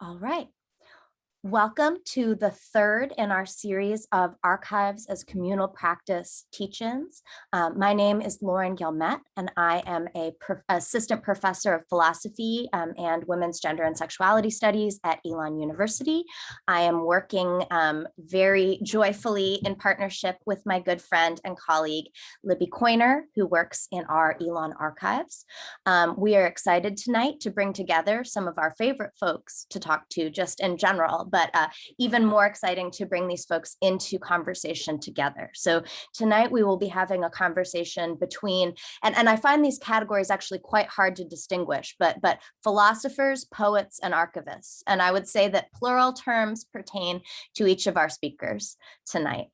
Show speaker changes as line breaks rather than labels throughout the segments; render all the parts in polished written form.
All right. Welcome to the third in our series of Archives as Communal Practice teach-ins. My name is Lauren Guillemette, and I am an assistant professor of philosophy and women's gender and sexuality studies at Elon University. I am working very joyfully in partnership with my good friend and colleague, Libby, who works in our Elon archives. We are excited tonight to bring together some of our favorite folks to talk to just in general, but even more exciting to bring these folks into conversation together. So tonight we will be having a conversation between, and I find these categories actually quite hard to distinguish, but philosophers, poets, and archivists. And I would say that plural terms pertain to each of our speakers tonight.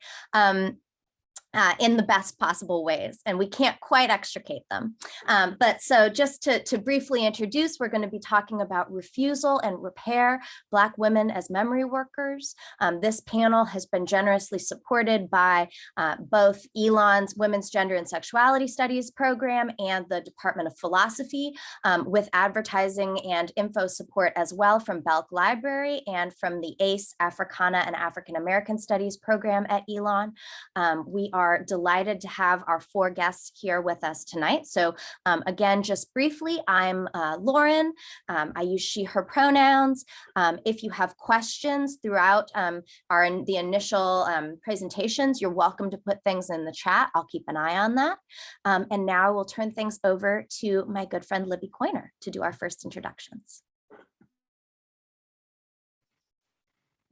In the best possible ways, and we can't quite extricate them. But so just to briefly introduce, we're going to be talking about refusal and repair, Black women as memory workers. This panel has been generously supported by both Elon's Women's Gender and Sexuality Studies program and the Department of Philosophy, with advertising and info support as well from Belk Library and from the ACE Africana and African American Studies program at Elon. We are delighted to have our four guests here with us tonight. So again, just briefly, I'm Lauren. I use she, her pronouns. If you have questions throughout the initial presentations, you're welcome to put things in the chat. I'll keep an eye on that. And now we'll turn things over to my good friend, Libby to do our first introductions.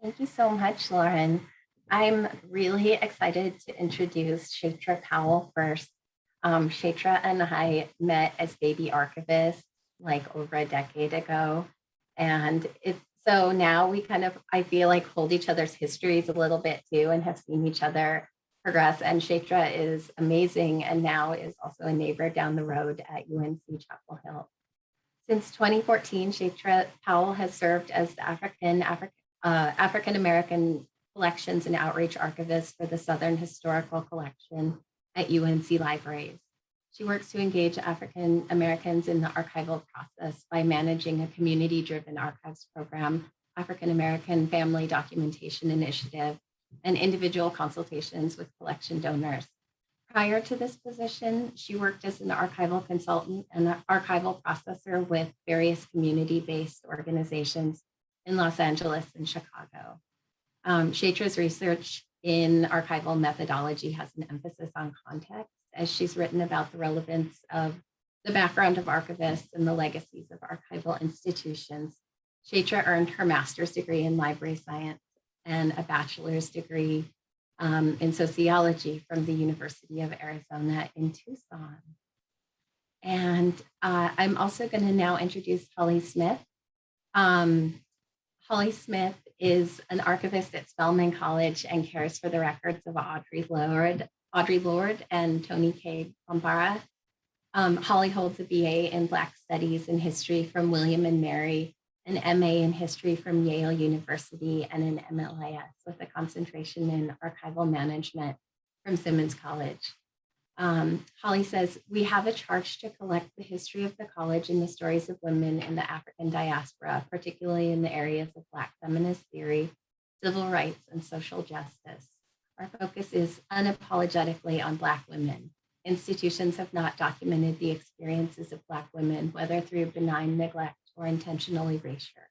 Thank you so much, Lauren. I'm really excited to introduce Shatra Powell first. Shatra and I met as baby archivists like over a decade ago. And so now we I feel like hold each other's histories a little bit too and have seen each other progress. And Shatra is amazing and now is also a neighbor down the road at UNC Chapel Hill. Since 2014, Shatra Powell has served as the African American Collections and Outreach Archivist for the Southern Historical Collection at UNC Libraries. She works to engage African Americans in the archival process by managing a community-driven archives program, African American Family Documentation Initiative, and individual consultations with collection donors. Prior to this position, she worked as an archival consultant and an archival processor with various community-based organizations in Los Angeles and Chicago. Shatra's research in archival methodology has an emphasis on context, as she's written about the relevance of the background of archivists and the legacies of archival institutions. Shatra earned her master's degree in library science and a bachelor's degree in sociology from the University of Arizona in Tucson. And I'm also going to now introduce Holly Smith. Holly Smith is an archivist at Spelman College and cares for the records of Audre Lorde and Toni Cade Bambara. Holly holds a BA in Black Studies and History from William and Mary, an MA in History from Yale University, and an MLIS with a concentration in archival management from Simmons College. Holly says, we have a charge to collect the history of the college and the stories of women in the African diaspora, particularly in the areas of Black feminist theory, civil rights, and social justice. Our focus is unapologetically on Black women. Institutions have not documented the experiences of Black women, whether through benign neglect or intentional erasure.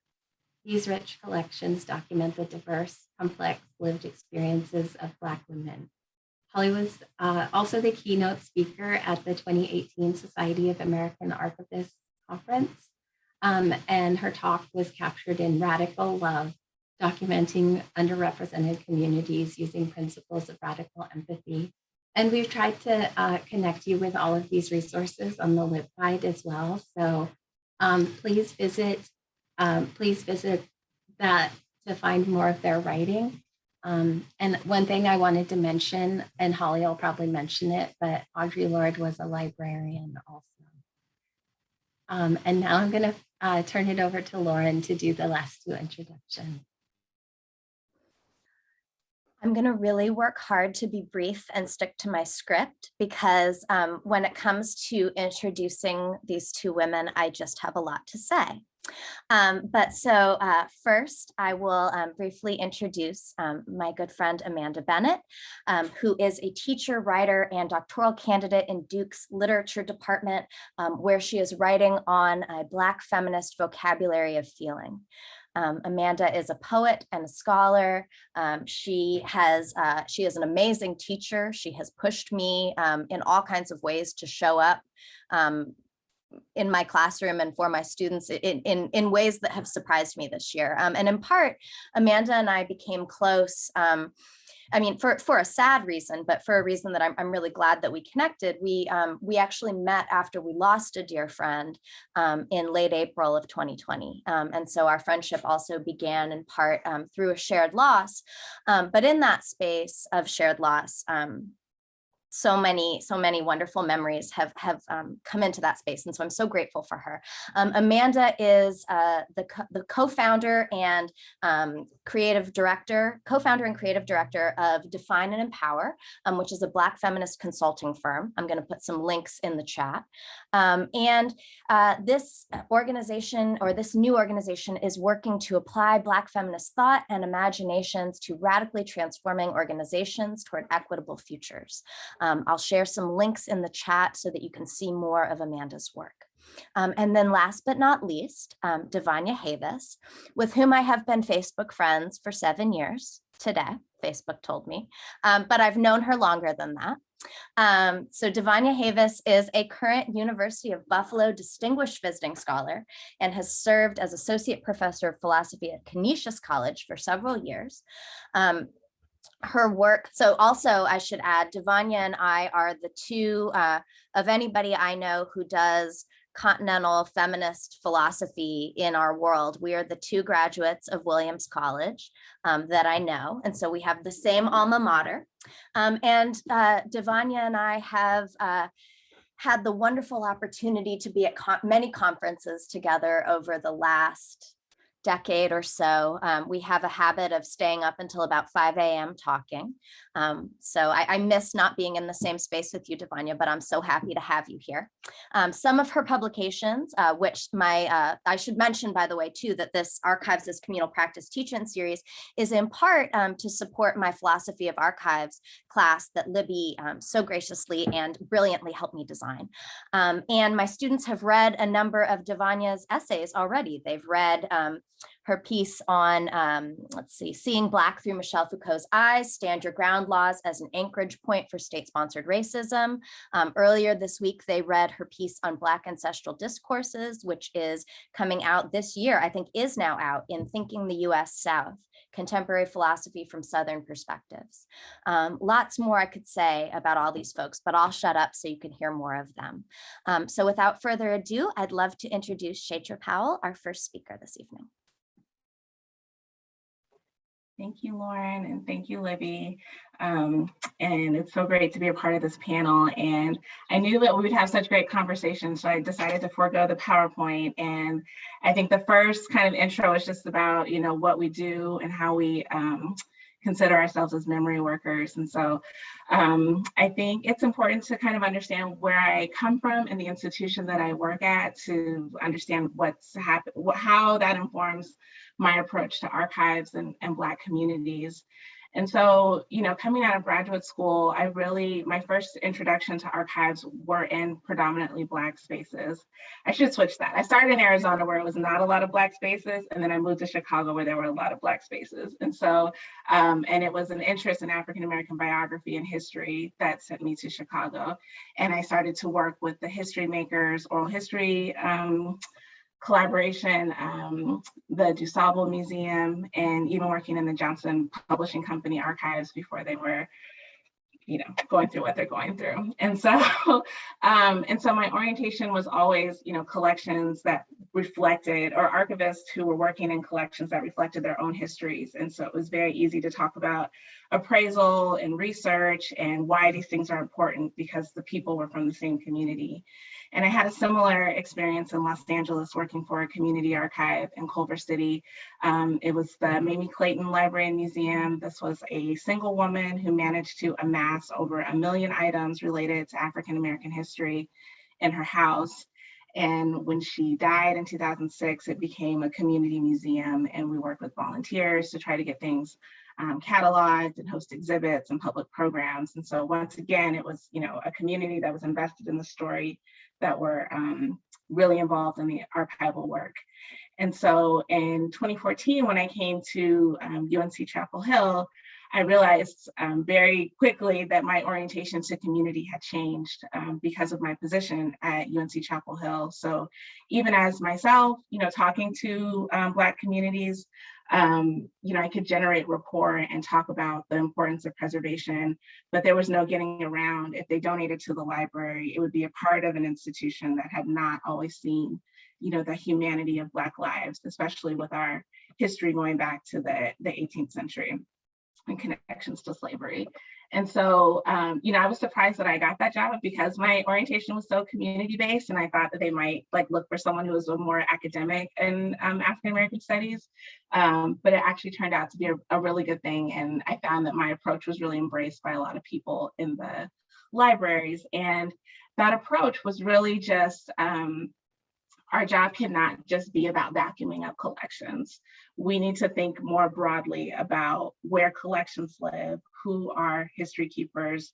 These rich collections document the diverse, complex lived experiences of Black women. Holly was also the keynote speaker at the 2018 Society of American Archivists Conference, and her talk was captured in Radical Love, documenting underrepresented communities using principles of radical empathy. And we've tried to connect you with all of these resources on the LibGuide as well. So please visit that to find more of their writing. And one thing I wanted to mention, and Holly will probably mention it, but Audre Lorde was a librarian also. And now I'm going to turn it over to Lauren to do the last two introductions.
I'm going to really work hard to be brief and stick to my script because when it comes to introducing these two women, I just have a lot to say. First, I will briefly introduce my good friend Amanda Bennett, who is a teacher, writer, and doctoral candidate in Duke's literature department, where she is writing on a Black feminist vocabulary of feeling. Amanda is a poet and a scholar. She is an amazing teacher. She has pushed me in all kinds of ways to show up in my classroom and for my students in ways that have surprised me this year. And in part, Amanda and I became close. For a sad reason, but for a reason that I'm really glad that we connected. We actually met after we lost a dear friend in late April of 2020. And so our friendship also began in part through a shared loss. But in that space of shared loss, so many wonderful memories have come into that space. And so I'm so grateful for her. Amanda is the co-founder and creative director of Define and Empower, which is a Black feminist consulting firm. I'm going to put some links in the chat. This organization, or this new organization, is working to apply Black feminist thought and imaginations to radically transforming organizations toward equitable futures. I'll share some links in the chat so that you can see more of Amanda's work. And then last but not least, Devanya Havis, with whom I have been Facebook friends for 7 years today, Facebook told me, but I've known her longer than that. So Devanya Havis is a current University of Buffalo Distinguished Visiting Scholar and has served as Associate Professor of Philosophy at Canisius College for several years. Her work, so also I should add, Devanya and I are the two of anybody I know who does continental feminist philosophy in our world. We are the two graduates of Williams College that I know. And so we have the same alma mater. Devanya and I have had the wonderful opportunity to be at many conferences together over the last decade or so. We have a habit of staying up until about 5 a.m. talking. So I miss not being in the same space with you, Devanya, but I'm so happy to have you here. Some of her publications, which I should mention, by the way, too, that this Archives as Communal Practice Teach-In series is in part to support my philosophy of archives class that Libby so graciously and brilliantly helped me design. And my students have read a number of Devanya's essays already. They've read her piece on, Seeing Black Through Michel Foucault's Eyes, Stand Your Ground Laws as an Anchorage Point for State-Sponsored Racism. Earlier this week, they read her piece on Black Ancestral Discourses, which is coming out this year, I think is now out, in Thinking the U.S. South, Contemporary Philosophy from Southern Perspectives. Lots more I could say about all these folks, but I'll shut up so you can hear more of them. So without further ado, I'd love to introduce Shaitra Powell, our first speaker this evening.
Thank you, Lauren, and thank you, Libby. And it's so great to be a part of this panel. And I knew that we would have such great conversations, so I decided to forego the PowerPoint. And I think the first kind of intro is just about, what we do and how we consider ourselves as memory workers. And so I think it's important to kind of understand where I come from and the institution that I work at to understand what's happened, how that informs my approach to archives and Black communities. And so, coming out of graduate school, my first introduction to archives were in predominantly Black spaces. I should switch that. I started in Arizona where it was not a lot of Black spaces, and then I moved to Chicago where there were a lot of Black spaces. And so, and it was an interest in African-American biography and history that sent me to Chicago. And I started to work with the history makers, oral history collaboration, the DuSable Museum, and even working in the Johnson Publishing Company archives before they were, going through what they're going through. And so my orientation was always, collections that reflected, or archivists who were working in collections that reflected their own histories. And so it was very easy to talk about appraisal and research and why these things are important, because the people were from the same community. And I had a similar experience in Los Angeles working for a community archive in Culver City. It was the Mamie Clayton Library and Museum. This was a single woman who managed to amass over 1 million items related to African-American history in her house. And when she died in 2006, it became a community museum, and we worked with volunteers to try to get things cataloged and host exhibits and public programs. And so once again, it was, a community that was invested in the story, that were really involved in the archival work. And so in 2014, when I came to UNC Chapel Hill, I realized very quickly that my orientation to community had changed because of my position at UNC Chapel Hill. So even as myself, talking to Black communities, I could generate rapport and talk about the importance of preservation, but there was no getting around. If they donated to the library, it would be a part of an institution that had not always seen, the humanity of Black lives, especially with our history going back to the 18th century and connections to slavery. And so, I was surprised that I got that job because my orientation was so community-based, and I thought that they might look for someone who was a more academic in African-American studies. But it actually turned out to be a really good thing. And I found that my approach was really embraced by a lot of people in the libraries. And that approach was really just, our job cannot just be about vacuuming up collections. We need to think more broadly about where collections live, who are history keepers,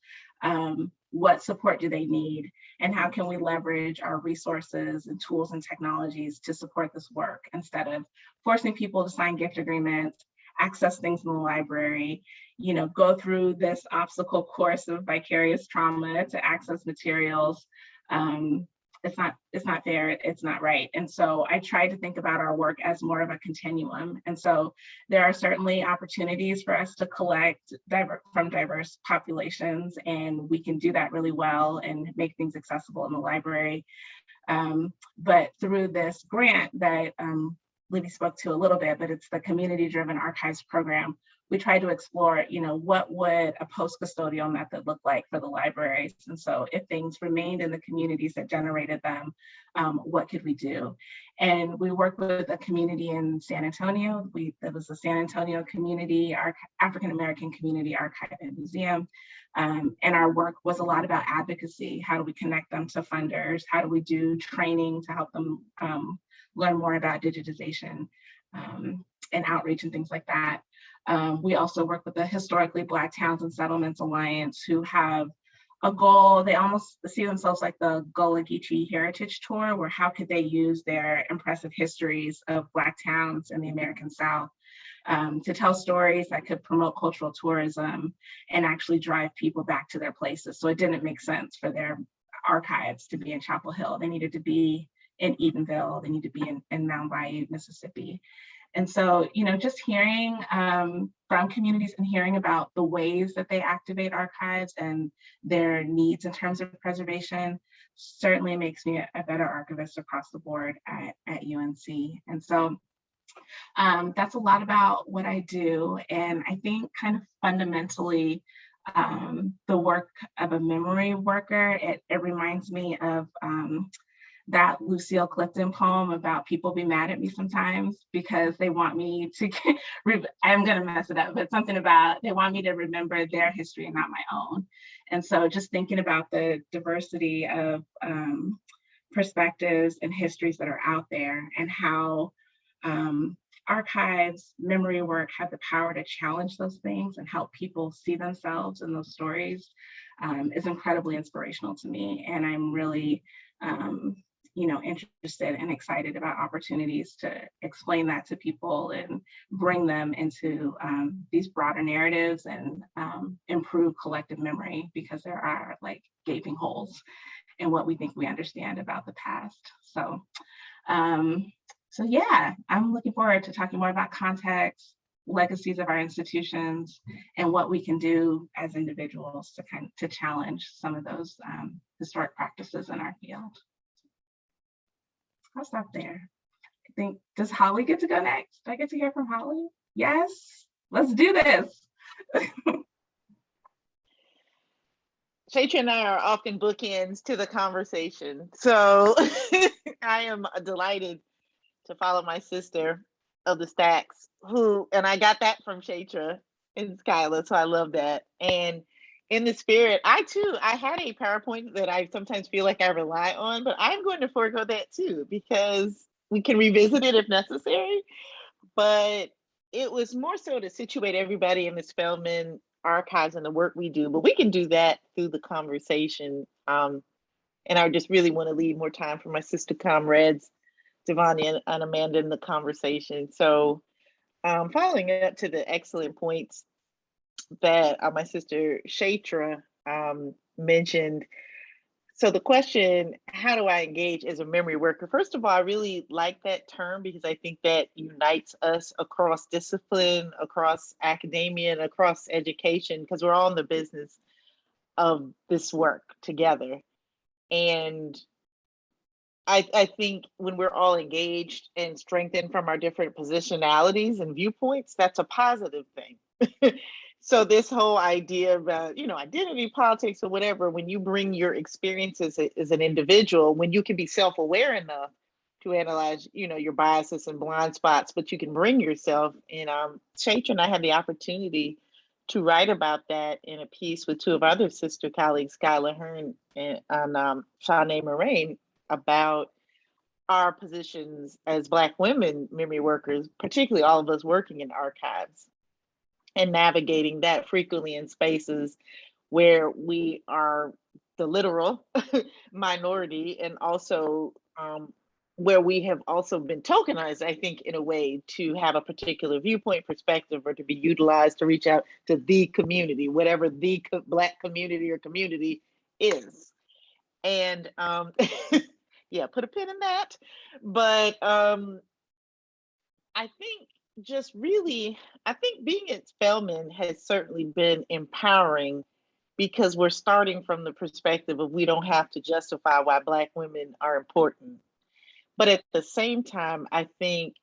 what support do they need, and how can we leverage our resources and tools and technologies to support this work instead of forcing people to sign gift agreements, access things in the library, go through this obstacle course of vicarious trauma to access materials. It's not fair, it's not right. And so I try to think about our work as more of a continuum. And so there are certainly opportunities for us to collect from diverse populations, and we can do that really well and make things accessible in the library. But through this grant that Libby spoke to a little bit, but it's the community-driven archives program, we try to explore, what would a post-custodial method look like for the libraries? And so if things remained in the communities that generated them, what could we do? And we worked with a community in San Antonio. There was the San Antonio community, our African-American community archive and museum. And our work was a lot about advocacy. How do we connect them to funders? How do we do training to help them learn more about digitization and outreach and things like that? We also work with the Historically Black Towns and Settlements Alliance, who have a goal. They almost see themselves like the Gullah Geechee Heritage Tour, where how could they use their impressive histories of Black towns in the American South to tell stories that could promote cultural tourism and actually drive people back to their places. So it didn't make sense for their archives to be in Chapel Hill. They needed to be in Eatonville. They need to be in Mound Bayou, Mississippi. And so, just hearing from communities and hearing about the ways that they activate archives and their needs in terms of preservation certainly makes me a better archivist across the board at UNC. And so that's a lot about what I do. And I think kind of fundamentally, the work of a memory worker, it reminds me of that Lucille Clifton poem about people be mad at me sometimes because they want me to, I'm gonna mess it up, but something about they want me to remember their history and not my own. And so just thinking about the diversity of perspectives and histories that are out there and how archives, memory work have the power to challenge those things and help people see themselves in those stories is incredibly inspirational to me. And I'm really interested and excited about opportunities to explain that to people and bring them into these broader narratives and improve collective memory, because there are gaping holes in what we think we understand about the past. So yeah, I'm looking forward to talking more about context, legacies of our institutions, and what we can do as individuals to challenge some of those historic practices in our field. I'll stop there. I think, does Holly get to go next? Do I get to hear from Holly? Yes, let's do this.
Shaitra and I are often bookends to the conversation. So I am delighted to follow my sister of the stacks, and I got that from Shaitra and Skyla, so I love that. And in the spirit, I had a PowerPoint that I sometimes feel like I rely on, but I'm going to forego that too because we can revisit it if necessary. But it was more so to situate everybody in the Spelman archives and the work we do, but we can do that through the conversation. And I just really want to leave more time for my sister comrades, Devani and Amanda, in the conversation. So following up to the excellent points that my sister Shatra mentioned. So the question, how do I engage as a memory worker? First of all, I really like that term because I think that unites us across discipline, across academia, and across education, because we're all in the business of this work together. And I think when we're all engaged and strengthened from our different positionalities and viewpoints, that's a positive thing. So this whole idea about, identity politics or whatever, when you bring your experiences as an individual, when you can be self-aware enough to analyze, your biases and blind spots, but you can bring yourself. And Shatra and I had the opportunity to write about that in a piece with two of our other sister colleagues, Skylar Hearn and Shanae Moraine, about our positions as Black women memory workers, particularly all of us working in archives and navigating that frequently in spaces where we are the literal minority, and also where we have also been tokenized, I think, in a way to have a particular viewpoint, perspective, or to be utilized to reach out to the community, whatever the Black community or community is. And yeah, put a pin in that. But I think just really, I think being at Spelman has certainly been empowering because we're starting from the perspective of we don't have to justify why Black women are important. But at the same time, I think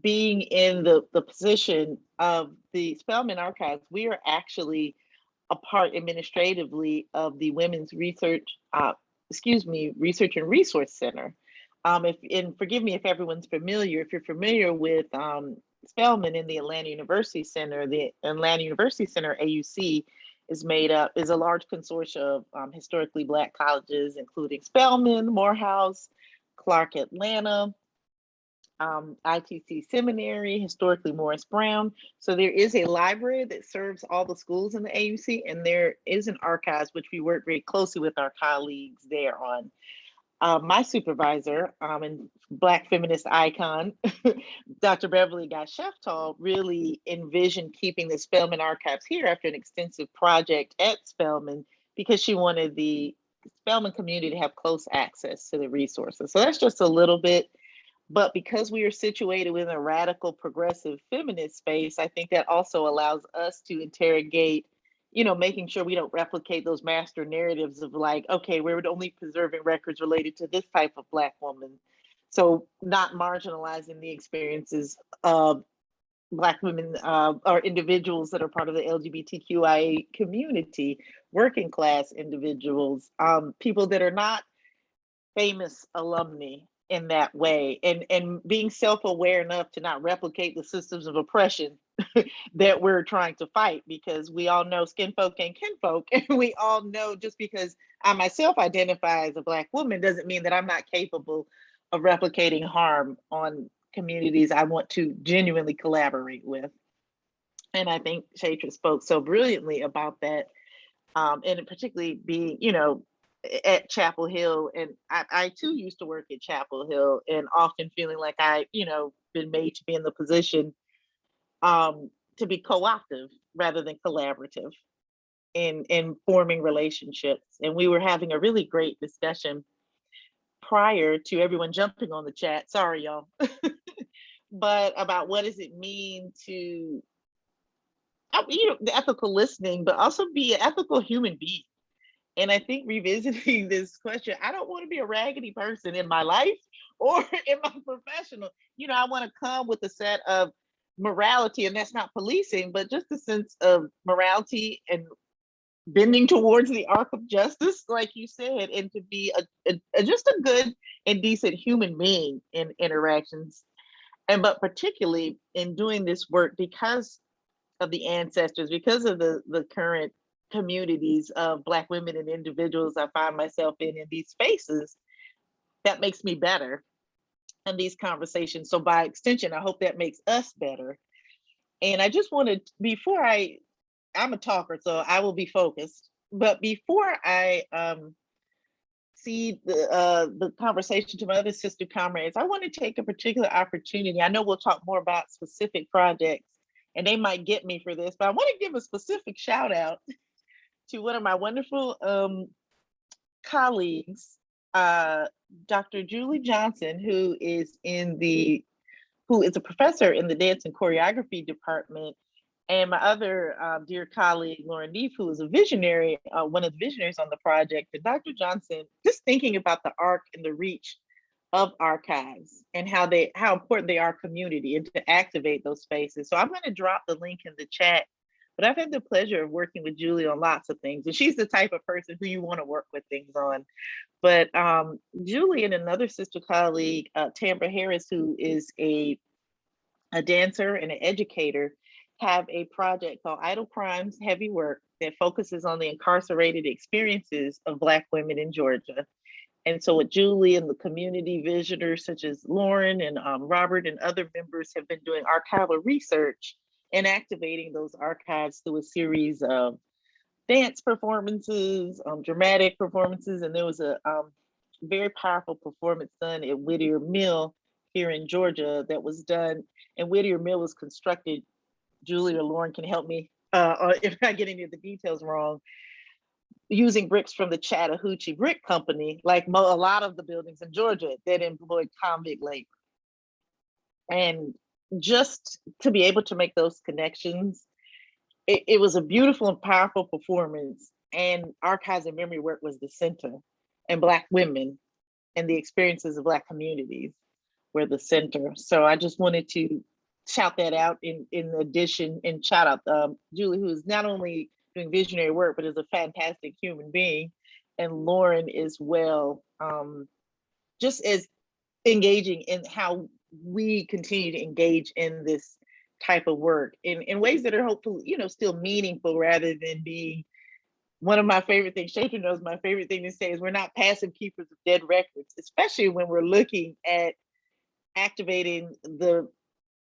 being in the position of the Spelman Archives, we are actually a part administratively of the Women's Research and Resource Center. And forgive me if everyone's familiar, if you're familiar with Spelman in the Atlanta University Center, the Atlanta University Center, AUC, is a large consortium of historically Black colleges, including Spelman, Morehouse, Clark Atlanta, ITC Seminary, historically Morris Brown. So there is a library that serves all the schools in the AUC, and there is an archives, which we work very closely with our colleagues there on. My supervisor and Black feminist icon, Dr. Beverly Guy-Sheftall, really envisioned keeping the Spelman archives here after an extensive project at Spelman because she wanted the Spelman community to have close access to the resources. So that's just a little bit. But because we are situated within a radical progressive feminist space, I think that also allows us to interrogate, making sure we don't replicate those master narratives of like, okay, we're only preserving records related to this type of Black woman. So not marginalizing the experiences of Black women or individuals that are part of the LGBTQIA community, working class individuals, people that are not famous alumni in that way, and being self-aware enough to not replicate the systems of oppression that we're trying to fight, because we all know skin folk and kinfolk, and we all know just because I myself identify as a Black woman doesn't mean that I'm not capable of replicating harm on communities I want to genuinely collaborate with. And I think Shatra spoke so brilliantly about that, and particularly being, at Chapel Hill. And I too used to work at Chapel Hill, and often feeling like been made to be in the position to be co-optive rather than collaborative in forming relationships. And we were having a really great discussion prior to everyone jumping on the chat. Sorry, y'all. But about what does it mean to, the ethical listening, but also be an ethical human being. And I think revisiting this question, I don't want to be a raggedy person in my life or in my professional. I want to come with a set of morality, and that's not policing, but just a sense of morality and bending towards the arc of justice, like you said, and to be just a good and decent human being in interactions. But particularly in doing this work because of the ancestors, because of the current communities of Black women and individuals I find myself in these spaces, that makes me better in these conversations. So by extension, I hope that makes us better. And I just wanted, I'm a talker, so I will be focused. But before I see the conversation to my other sister comrades, I want to take a particular opportunity. I know we'll talk more about specific projects, and they might get me for this, but I want to give a specific shout out to one of my wonderful colleagues, Dr. Julie Johnson, who is a professor in the dance and choreography department, and my other dear colleague, Lauren Neef, who is a visionary, one of the visionaries on the project. And Dr. Johnson, just thinking about the arc and the reach of archives and how important they are community and to activate those spaces. So I'm going to drop the link in the chat. But I've had the pleasure of working with Julie on lots of things, and she's the type of person who you want to work with things on. But Julie and another sister colleague, Tambra Harris, who is a dancer and an educator, have a project called Idle Crimes, Heavy Work that focuses on the incarcerated experiences of Black women in Georgia. And so what Julie and the community visitors such as Lauren and Robert and other members have been doing archival research and activating those archives through a series of dance performances, dramatic performances. And there was a very powerful performance done at Whittier Mill here in Georgia that was done. And Whittier Mill was constructed, Julie or Lauren can help me if I get any of the details wrong, using bricks from the Chattahoochee Brick Company, like a lot of the buildings in Georgia that employed convict labor. And just to be able to make those connections, it was a beautiful and powerful performance. And archives and memory work was the center, and Black women and the experiences of Black communities were the center. So I just wanted to shout that out in addition, and shout out Julie, who is not only doing visionary work, but is a fantastic human being, and Lauren as well, just as engaging in how we continue to engage in this type of work in ways that are hopefully, still meaningful rather than being one of my favorite things. Sharon knows my favorite thing to say is we're not passive keepers of dead records, especially when we're looking at activating the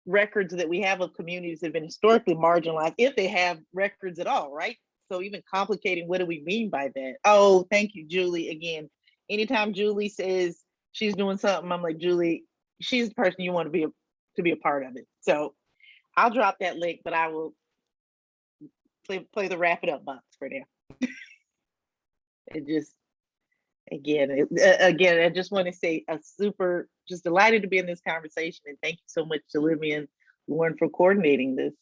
records that we have of communities that have been historically marginalized, if they have records at all, right? So even complicating, what do we mean by that? Oh, thank you, Julie. Again, anytime Julie says she's doing something, I'm like, Julie, she's the person you want to be a part of it. So I'll drop that link, but I will play the wrap it up box for now. It just, again, I just want to say just delighted to be in this conversation, and thank you so much to Libby and Lauren for coordinating this.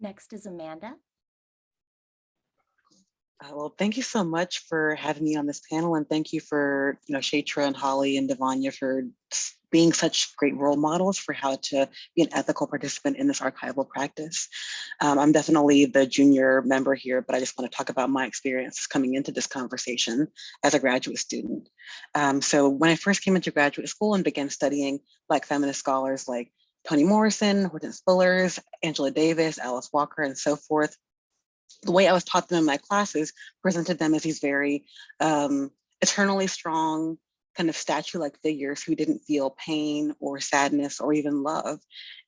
Next is Amanda.
Well, thank you so much for having me on this panel, and thank you for, Shatra and Holly and Devanya for being such great role models for how to be an ethical participant in this archival practice. I'm definitely the junior member here, but I just want to talk about my experiences coming into this conversation as a graduate student. So when I first came into graduate school and began studying Black feminist scholars like Toni Morrison, Hortense Spillers, Angela Davis, Alice Walker, and so forth, the way I was taught them in my classes presented them as these very eternally strong, kind of statue-like figures who didn't feel pain or sadness or even love.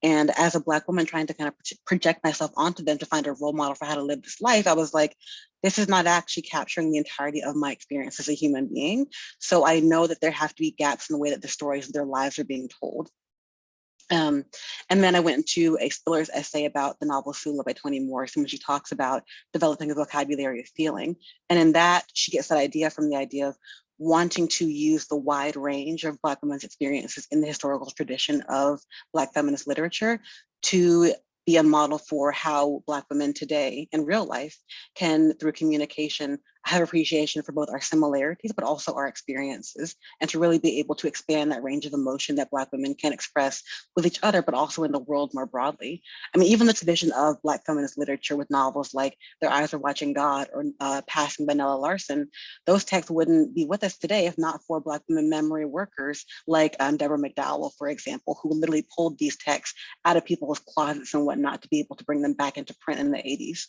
And as a Black woman trying to kind of project myself onto them to find a role model for how to live this life, I was like, this is not actually capturing the entirety of my experience as a human being. So I know that there have to be gaps in the way that the stories of their lives are being told. And then I went into a Spillers essay about the novel Sula by Toni Morrison, when she talks about developing a vocabulary of feeling. And in that, she gets that idea from the idea of wanting to use the wide range of Black women's experiences in the historical tradition of Black feminist literature to be a model for how Black women today in real life can, through communication, have appreciation for both our similarities, but also our experiences, and to really be able to expand that range of emotion that Black women can express with each other, but also in the world more broadly. I mean, even the tradition of Black feminist literature with novels like Their Eyes Are Watching God or Passing by Nella Larson, those texts wouldn't be with us today if not for Black women memory workers like Deborah McDowell, for example, who literally pulled these texts out of people's closets and whatnot to be able to bring them back into print in the 80s.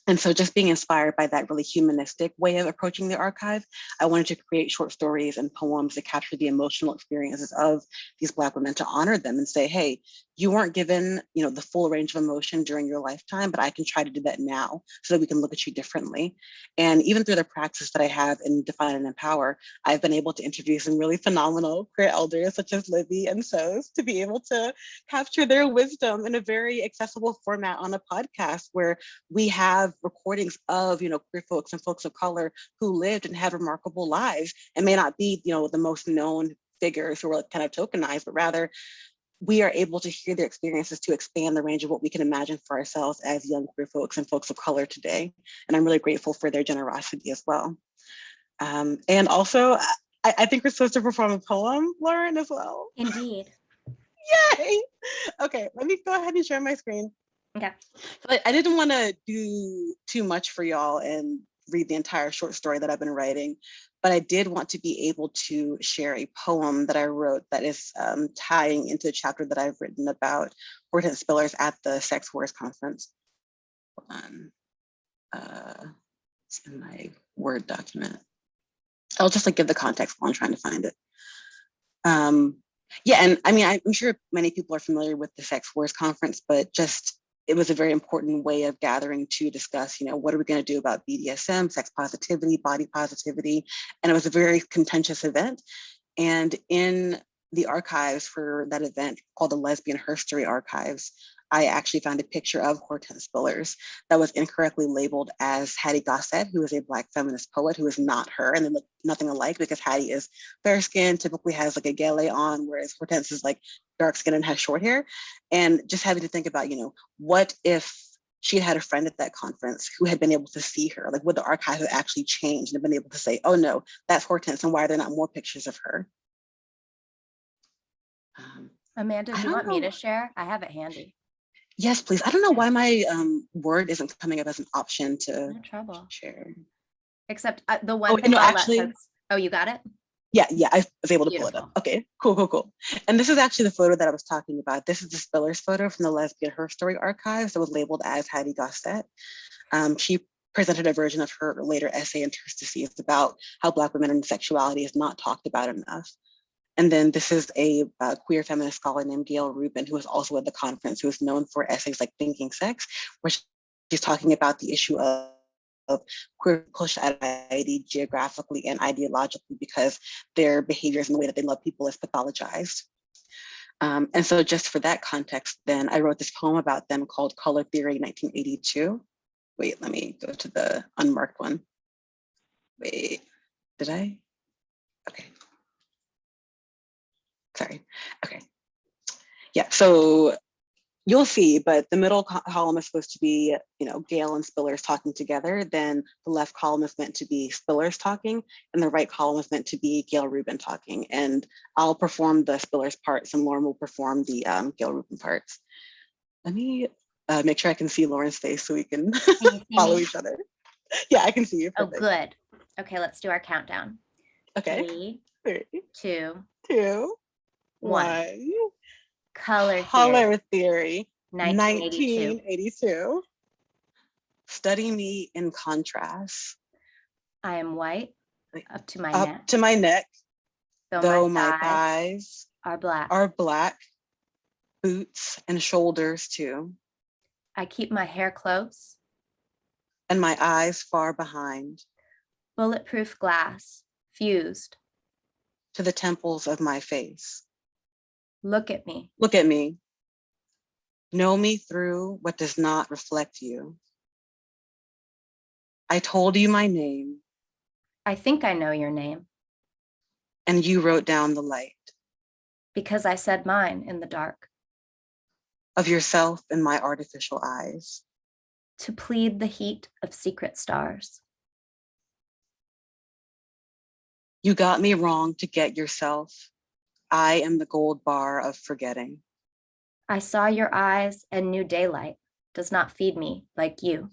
And so just being inspired by that really humanistic way of approaching the archive, I wanted to create short stories and poems that capture the emotional experiences of these Black women, to honor them and say, hey, you weren't given, the full range of emotion during your lifetime, but I can try to do that now so that we can look at you differently. And even through the practice that I have in Define and Empower, I've been able to interview some really phenomenal queer elders such as Libby and Sos to be able to capture their wisdom in a very accessible format on a podcast where we have recordings of queer folks and folks of color who lived and had remarkable lives and may not be the most known figures who are kind of tokenized, but rather we are able to hear their experiences to expand the range of what we can imagine for ourselves as young queer folks and folks of color today. And I'm really grateful for their generosity as well. And also, I think we're supposed to perform a poem, Lauren, as well.
Indeed.
Yay! Okay, let me go ahead and share my screen.
Okay.
I didn't want to do too much for y'all and read the entire short story that I've been writing, but I did want to be able to share a poem that I wrote that is tying into a chapter that I've written about Hortense Spillers at the Sex Wars Conference. Hold on. It's in my Word document. I'll just give the context while I'm trying to find it. Yeah, and I mean, I'm sure many people are familiar with the Sex Wars Conference, but it was a very important way of gathering to discuss, what are we going to do about BDSM, sex positivity, body positivity, and it was a very contentious event. And in the archives for that event called the Lesbian Herstory Archives, I actually found a picture of Hortense Spillers that was incorrectly labeled as Hattie Gossett, who is a Black feminist poet who is not her, and they look nothing alike because Hattie is fair skinned, typically has a gele on, whereas Hortense is dark skin and has short hair. And just having to think about, what if she had a friend at that conference who had been able to see her? Would the archive have actually changed and have been able to say, oh no, that's Hortense, and why are there not more pictures of her?
Amanda, do you want me to share? I have it handy.
Yes, please. I don't know why my Word isn't coming up as an option to
No trouble.
share.
Except the one thing I'll let folks... Oh, you got it?
Yeah, I was able to pull it up. Okay, cool. And this is actually the photo that I was talking about. This is the Spillers photo from the Lesbian Herstory Archives that was labeled as Hattie Gossett. She presented a version of her later essay, Interstices, about how Black women and sexuality is not talked about enough. And then this is a queer feminist scholar named Gail Rubin, who was also at the conference, who is known for essays like Thinking Sex, where she's talking about the issue of queer push identity geographically and ideologically because their behaviors and the way that they love people is pathologized. And so just for that context, then I wrote this poem about them called Color Theory 1982. Wait, let me go to the unmarked one. Wait, did I? Okay. Sorry. Okay. Yeah, so you'll see, but the middle column is supposed to be, Gail and Spillers talking together. Then the left column is meant to be Spillers talking, and the right column is meant to be Gail Rubin talking. And I'll perform the Spillers parts, and Lauren will perform the Gail Rubin parts. Let me make sure I can see Lauren's face so we can follow each other. Yeah, I can see you. Perfect.
Oh, good. Okay, let's do our countdown.
Okay.
3, 2,
1.
Color
Theory
1982.
Study me in contrast.
I am white up to my
neck. Though my thighs
are black.
Boots and shoulders too.
I keep my hair close.
And my eyes far behind.
Bulletproof glass, fused.
To the temples of my face.
Look at me.
Know me through what does not reflect you. I told you my name.
I think I know your name.
And you wrote down the light.
Because I said mine in the dark.
Of yourself in my artificial eyes.
to plead the heat of secret stars.
You got me wrong to get yourself. I am the gold bar of forgetting.
I saw your eyes and knew daylight does not feed me like you.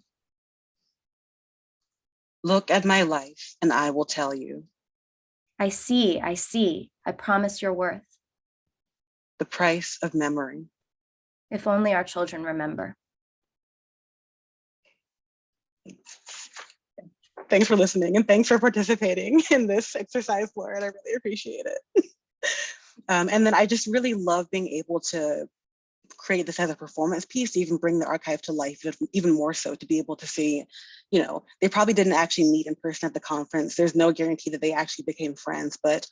Look at my life and I will tell you.
I see, I promise your worth.
The price of memory.
If only our children remember.
Thanks for listening and thanks for participating in this exercise, Lauren. I really appreciate it. And then I just really love being able to create this as a performance piece to even bring the archive to life, even more so to be able to see, you know, they probably didn't actually meet in person at the conference. There's no guarantee that they actually became friends, but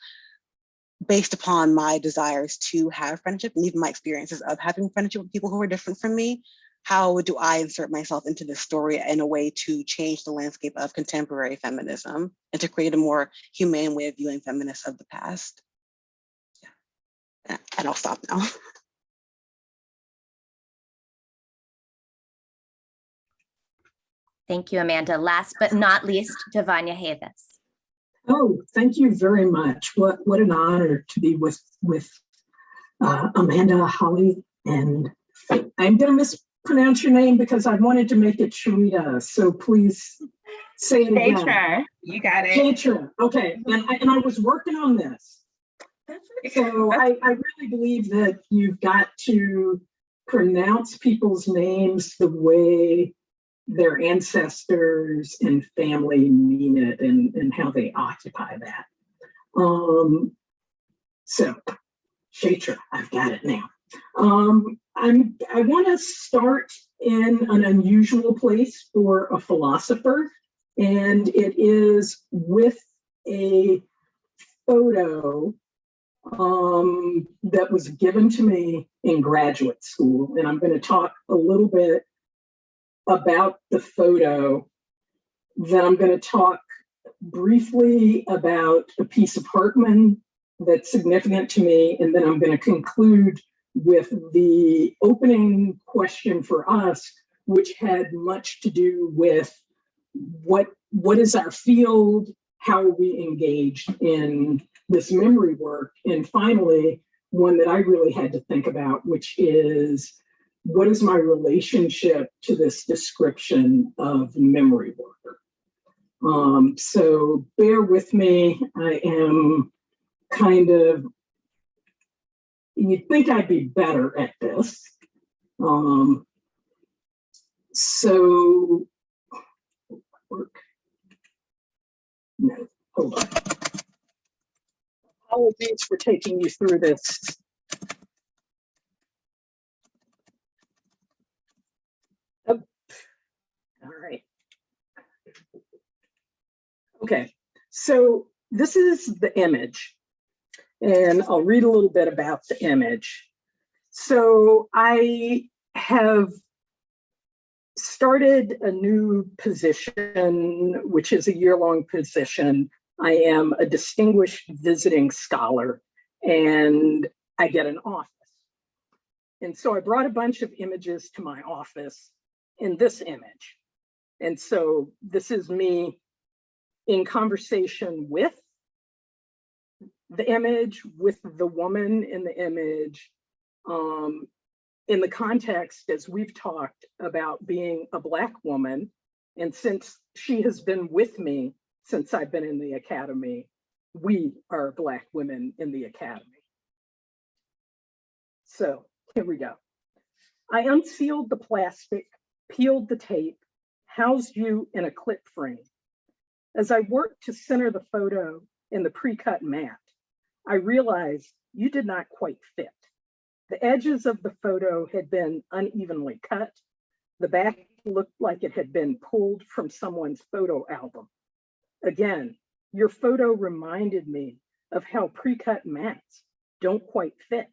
based upon my desires to have friendship and even my experiences of having friendship with people who are different from me, how do I insert myself into this story in a way to change the landscape of contemporary feminism and to create a more humane way of viewing feminists of the past? Yeah. And I'll stop now.
Thank you, Amanda. Last but not least, Devanya Havis.
Oh, thank you very much. What an honor to be with Amanda, Holly, and I'm going to mispronounce your name because I wanted to make it Sharita. So please say it again.
Shaitra, you got it.
Shaitra. Okay, and I was working on this. So I really believe that you've got to pronounce people's names the way their ancestors and family mean it and how they occupy that. So, Shaitra, I've got it now. I want to start in an unusual place for a philosopher, and it is with a photo that was given to me in graduate school, and I'm going to talk a little bit about the photo. Then I'm going to talk briefly about a piece of Hartman that's significant to me, and then I'm going to conclude with the opening question for us, which had much to do with what is our field, how are we engaged in this memory work, and finally, one that I really had to think about, which is what is my relationship to this description of memory worker? So bear with me. I am kind of, you'd think I'd be better at this. So, work. No, hold on. Apologies for taking you through this. Oh. All right. Okay, so this is the image, and I'll read a little bit about the image. So I have started a new position, which is a year-long position. I am a distinguished visiting scholar, and I get an office. And so I brought a bunch of images to my office in this image. And so this is me in conversation with the image, with the woman in the image, in the context, as we've talked about being a Black woman, and since she has been with me since I've been in the academy, we are Black women in the academy. So here we go. I unsealed the plastic, peeled the tape, housed you in a clip frame. As I worked to center the photo in the pre-cut mat, I realized you did not quite fit. The edges of the photo had been unevenly cut. The back looked like it had been pulled from someone's photo album. Again, your photo reminded me of how pre-cut mats don't quite fit,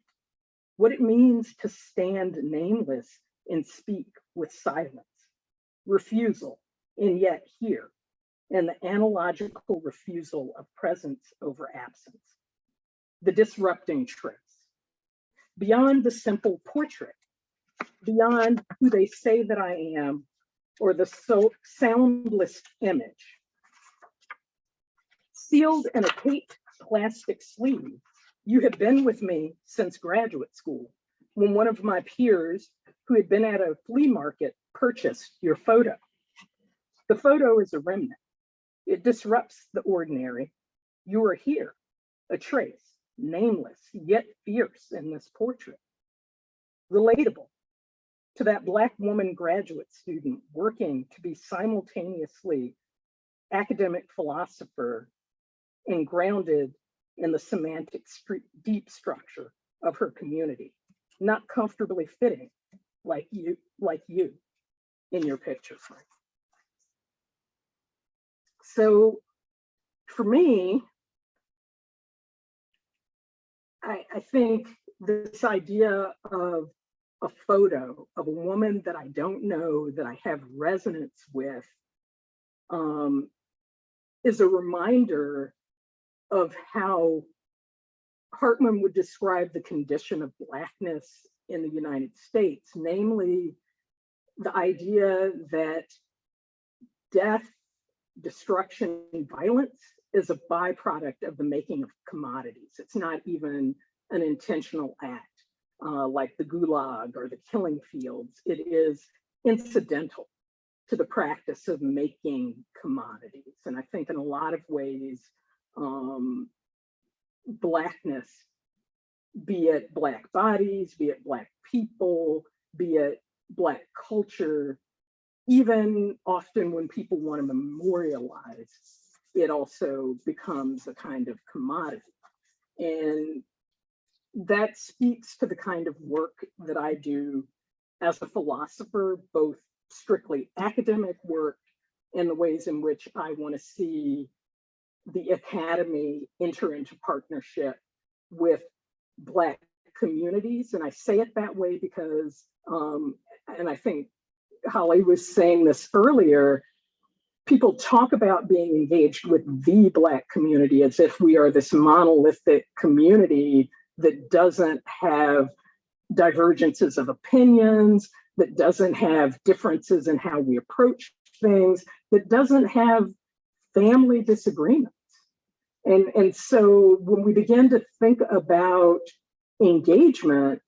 what it means to stand nameless and speak with silence, refusal, and yet here, and the analogical refusal of presence over absence, the disrupting trace. Beyond the simple portrait, beyond who they say that I am, or the soundless image. Sealed in a taped plastic sleeve, you have been with me since graduate school, when one of my peers who had been at a flea market purchased your photo. The photo is a remnant. It disrupts the ordinary. You are here, a trace, nameless, yet fierce in this portrait. Relatable to that Black woman graduate student working to be simultaneously academic philosopher and grounded in the semantic deep structure of her community, not comfortably fitting like you in your picture frame. So for me, I think this idea of a photo of a woman that I don't know, that I have resonance with, is a reminder of how Hartman would describe the condition of Blackness in the United States, namely the idea that death, destruction, and violence is a byproduct of the making of commodities. It's not even an intentional act like the Gulag or the killing fields. It is incidental to the practice of making commodities. And I think in a lot of ways, Blackness, be it Black bodies, be it Black people, be it Black culture, even often when people want to memorialize, it also becomes a kind of commodity. And that speaks to the kind of work that I do as a philosopher, both strictly academic work and the ways in which I want to see the academy enter into partnership with Black communities. And I say it that way because, and I think Holly was saying this earlier, people talk about being engaged with the Black community as if we are this monolithic community that doesn't have divergences of opinions, that doesn't have differences in how we approach things, that doesn't have family disagreements. And so when we begin to think about engagement,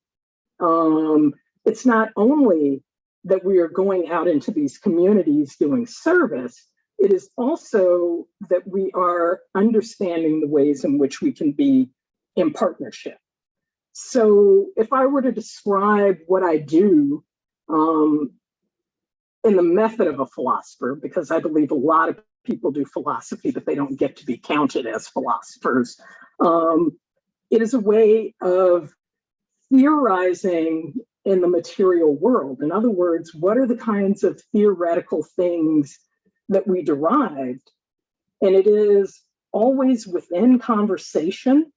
it's not only that we are going out into these communities doing service, it is also that we are understanding the ways in which we can be in partnership. So if I were to describe what I do in the method of a philosopher, because I believe a lot of people do philosophy, but they don't get to be counted as philosophers, it is a way of theorizing in the material world. In other words, what are the kinds of theoretical things that we derived? And it is always within conversation,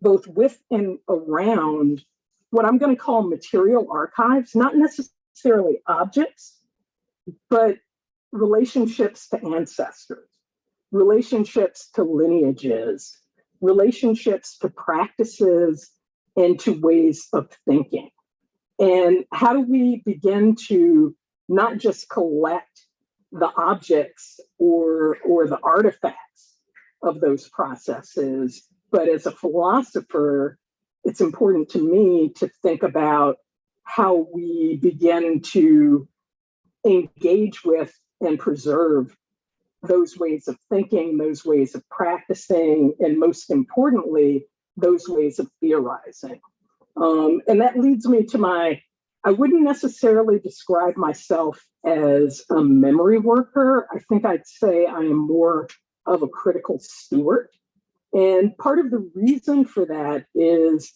both with and around what I'm going to call material archives, not necessarily objects, but relationships to ancestors, relationships to lineages, relationships to practices and to ways of thinking. And how do we begin to not just collect the objects or the artifacts of those processes, but as a philosopher, it's important to me to think about how we begin to engage with and preserve those ways of thinking, those ways of practicing, and most importantly, those ways of theorizing. And that leads me to I wouldn't necessarily describe myself as a memory worker. I think I'd say I am more of a critical steward. And part of the reason for that is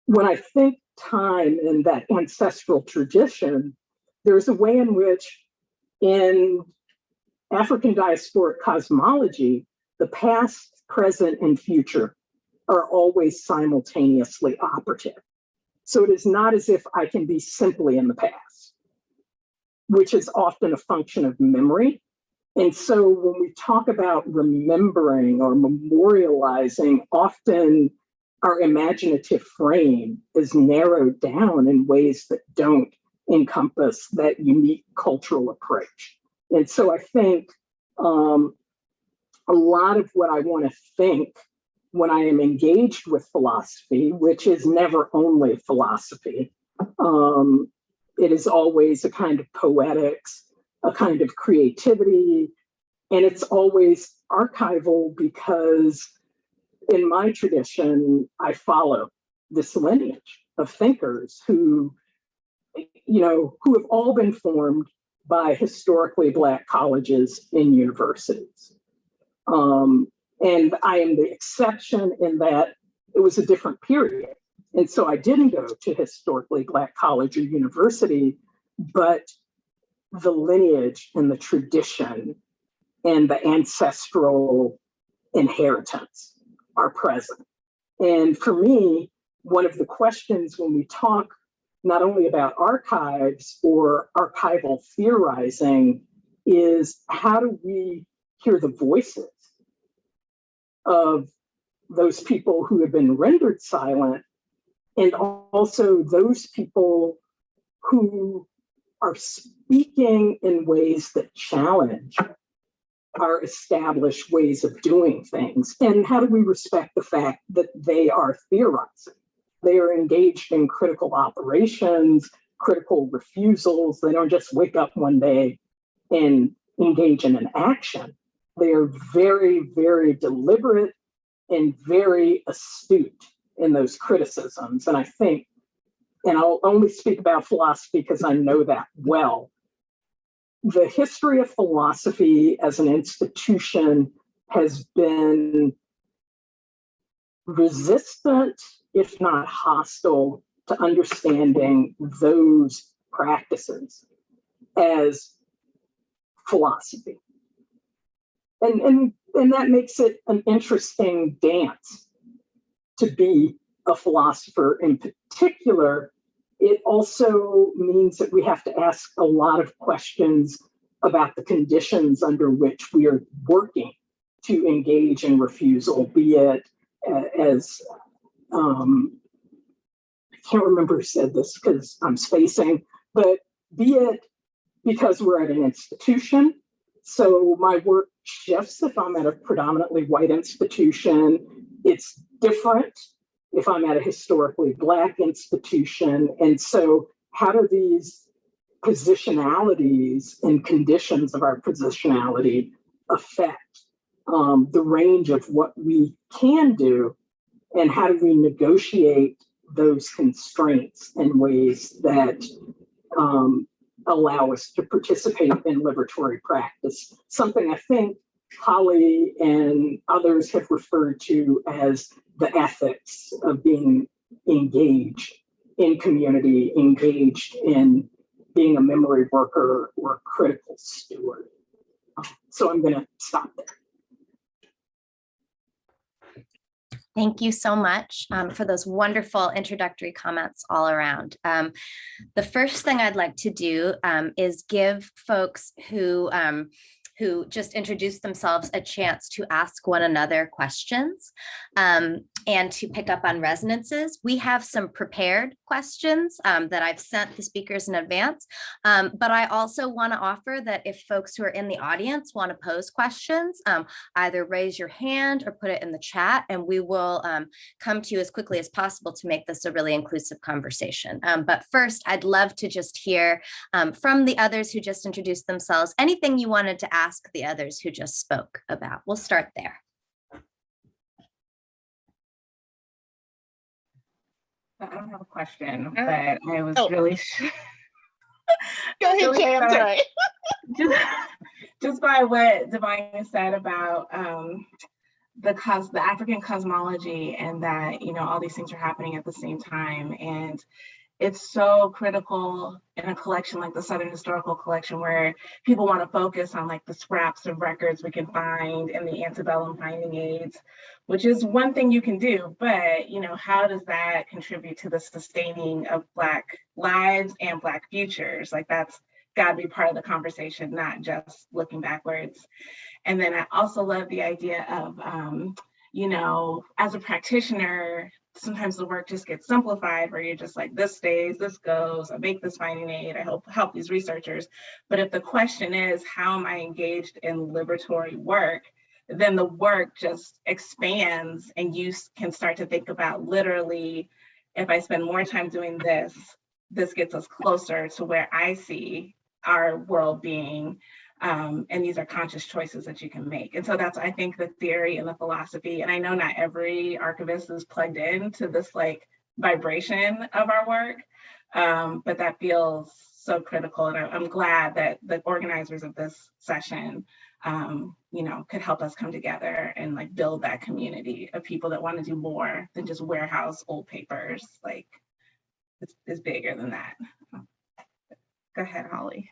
when I think time in that ancestral tradition, there's a way in which in African diasporic cosmology, the past, present, and future are always simultaneously operative. So it is not as if I can be simply in the past, which is often a function of memory. And so when we talk about remembering or memorializing, often our imaginative frame is narrowed down in ways that don't encompass that unique cultural approach. And so I think a lot of what I want to think when I am engaged with philosophy, which is never only philosophy, it is always a kind of poetics, a kind of creativity, and it's always archival because in my tradition, I follow this lineage of thinkers who have all been formed by historically Black colleges and universities. And I am the exception in that it was a different period. And so I didn't go to historically Black college or university, but the lineage and the tradition and the ancestral inheritance are present. And for me, one of the questions when we talk not only about archives or archival theorizing is how do we hear the voices of those people who have been rendered silent, and also those people who are speaking in ways that challenge our established ways of doing things. And how do we respect the fact that they are theorizing? They are engaged in critical operations, critical refusals. They don't just wake up one day and engage in an action. They are very, very deliberate and very astute in those criticisms. And I think, and I'll only speak about philosophy because I know that well, the history of philosophy as an institution has been resistant, if not hostile, to understanding those practices as philosophy. And that makes it an interesting dance to be a philosopher. In particular, it also means that we have to ask a lot of questions about the conditions under which we are working to engage in refusal, be it as, I can't remember who said this because I'm spacing, but be it because we're at an institution. So my work shifts if I'm at a predominantly white institution. It's different if I'm at a historically Black institution. And so how do these positionalities and conditions of our positionality affect the range of what we can do, and how do we negotiate those constraints in ways that allow us to participate in liberatory practice, something I think Holly and others have referred to as the ethics of being engaged in community, engaged in being a memory worker or a critical steward. So I'm going to stop there.
Thank you so much for those wonderful introductory comments all around. The first thing I'd like to do is give folks who just introduced themselves a chance to ask one another questions and to pick up on resonances. We have some prepared questions that I've sent the speakers in advance, but I also want to offer that if folks who are in the audience want to pose questions, either raise your hand or put it in the chat, and we will come to you as quickly as possible to make this a really inclusive conversation. But first, I'd love to just hear from the others who just introduced themselves, anything you wanted to ask the others who just spoke about. We'll start there.
I don't have a question, but I was really
go ahead,
really
Jay. I'm sorry.
just by what Divine said about the African cosmology, and that all these things are happening at the same time, and it's so critical in a collection like the Southern Historical Collection, where people want to focus on like the scraps of records we can find in the antebellum finding aids, which is one thing you can do, but how does that contribute to the sustaining of Black lives and Black futures? Like, that's got to be part of the conversation, not just looking backwards. And then I also love the idea of, as a practitioner, sometimes the work just gets simplified where you're just like, this stays, this goes, I make this finding aid, I help these researchers. But if the question is, how am I engaged in liberatory work? Then the work just expands and you can start to think about literally, if I spend more time doing this, this gets us closer to where I see our world being. And these are conscious choices that you can make. And so that's, I think, the theory and the philosophy. And I know not every archivist is plugged in to this like vibration of our work, but that feels so critical. And I'm glad that the organizers of this session, could help us come together and like build that community of people that want to do more than just warehouse old papers. Like it's bigger than that. Go ahead, Holly.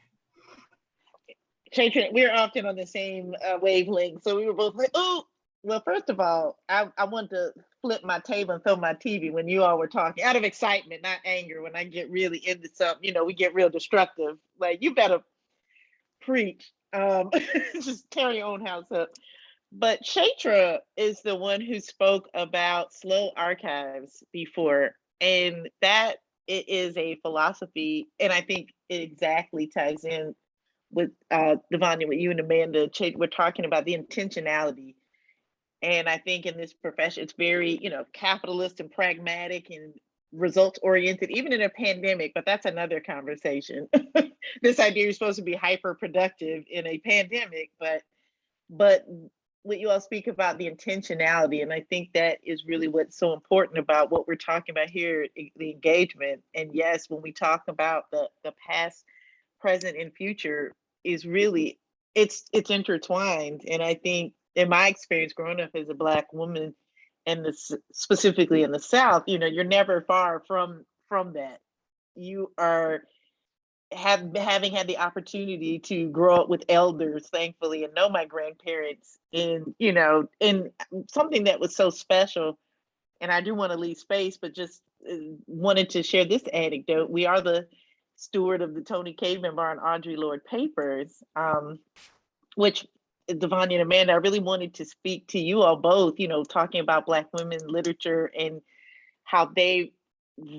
We're often on the same wavelength. So we were both like, oh, well, first of all, I wanted to flip my table and throw my TV when you all were talking out of excitement, not anger. When I get really into something, we get real destructive. Like, you better preach. Just tear your own house up. But Shatra is the one who spoke about slow archives before. And that it is a philosophy. And I think it exactly ties in with Devanya, with you and Amanda. We're talking about the intentionality. And I think in this profession, it's very, capitalist and pragmatic and results oriented, even in a pandemic, but that's another conversation. This idea you're supposed to be hyper productive in a pandemic, but what you all speak about the intentionality, and I think that is really what's so important about what we're talking about here, the engagement. And yes, when we talk about the past, present, and future, is really it's intertwined. And I think in my experience growing up as a Black woman, and specifically in the South, you're never far from that. You are having had the opportunity to grow up with elders, thankfully, and know my grandparents, in something that was so special. And I do want to leave space, but just wanted to share this anecdote. We are the steward of the Tony Caveman Bar and Audre Lorde papers, which Devanya and Amanda, I really wanted to speak to you all both, talking about Black women literature and how they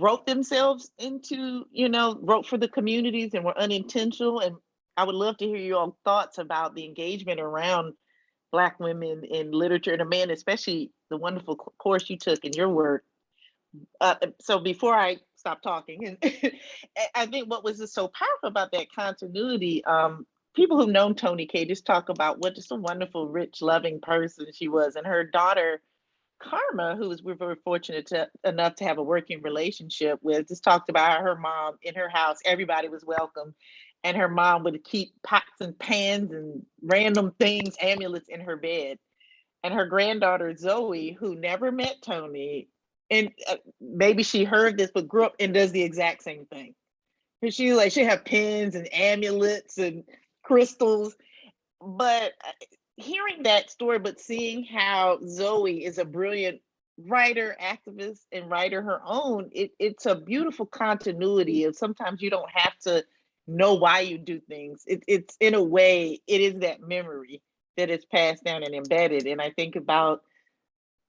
wrote themselves into, wrote for the communities and were unintentional. And I would love to hear your thoughts about the engagement around Black women in literature, and Amanda, especially the wonderful course you took in your work. So before I stop talking, and I think what was just so powerful about that continuity, people who've known Toni K just talk about what just a wonderful, rich, loving person she was. And her daughter, Karma, we're very fortunate enough to have a working relationship with, just talked about how her mom, in her house, everybody was welcome. And her mom would keep pots and pans and random things, amulets in her bed. And her granddaughter, Zoe, who never met Toni, and maybe she heard this, but grew up and does the exact same thing. Because she have pins and amulets and crystals. But hearing that story, but seeing how Zoe is a brilliant writer, activist, and writer her own, it's a beautiful continuity of sometimes you don't have to know why you do things. It's in a way, it is that memory that is passed down and embedded. And I think about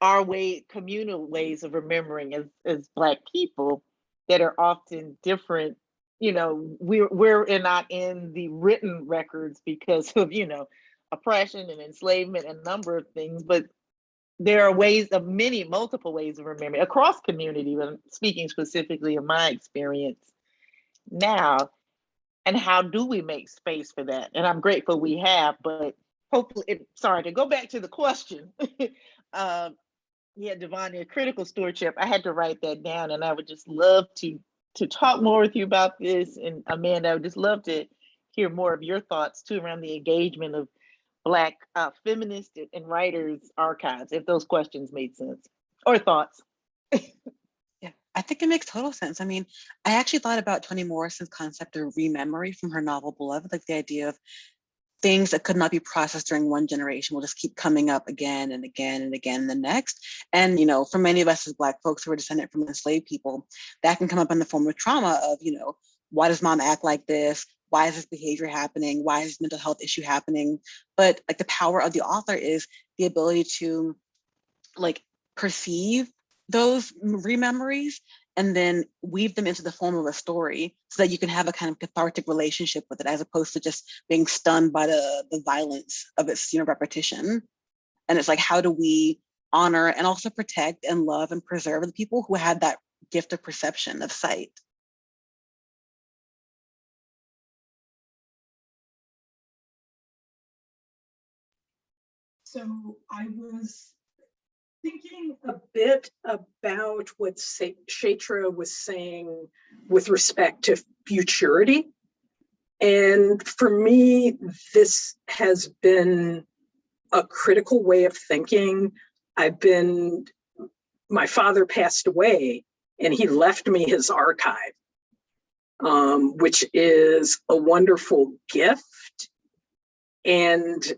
our communal ways of remembering as Black people that are often different. We're not in the written records because of, oppression and enslavement and a number of things, but there are multiple ways of remembering across community, when speaking specifically of my experience now. And how do we make space for that? And I'm grateful we have, but hopefully, sorry, to go back to the question, Devanya, critical stewardship, I had to write that down, and I would just love to talk more with you about this. And Amanda, I would just love to hear more of your thoughts too around the engagement of Black feminists and writers archives, if those questions made sense, or thoughts.
Yeah, I think it makes total sense. I mean, I actually thought about Toni Morrison's concept of rememory from her novel Beloved, like the idea of things that could not be processed during one generation will just keep coming up again and again and again in the next. And, for many of us as Black folks who are descendant from enslaved people, that can come up in the form of trauma of, why does mom act like this? Why is this behavior happening? Why is this mental health issue happening? But like the power of the author is the ability to perceive those rememories and then weave them into the form of a story so that you can have a kind of cathartic relationship with it, as opposed to just being stunned by the violence of its repetition. And it's like, how do we honor and also protect and love and preserve the people who had that gift of perception, of sight?
So I was thinking a bit about what Shatra was saying with respect to futurity. And for me, this has been a critical way of thinking. My father passed away and he left me his archive, which is a wonderful gift and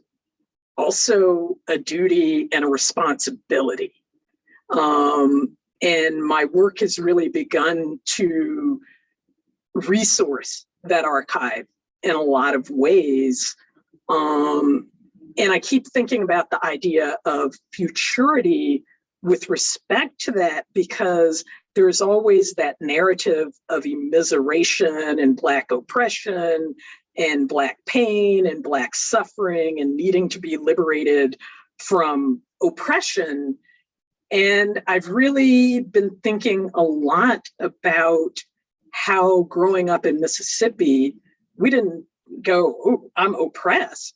also a duty and a responsibility. And my work has really begun to resource that archive in a lot of ways. And I keep thinking about the idea of futurity with respect to that, because there's always that narrative of immiseration and Black oppression and Black pain and Black suffering and needing to be liberated from oppression. And I've really been thinking a lot about how growing up in Mississippi, we didn't go, oh, I'm oppressed.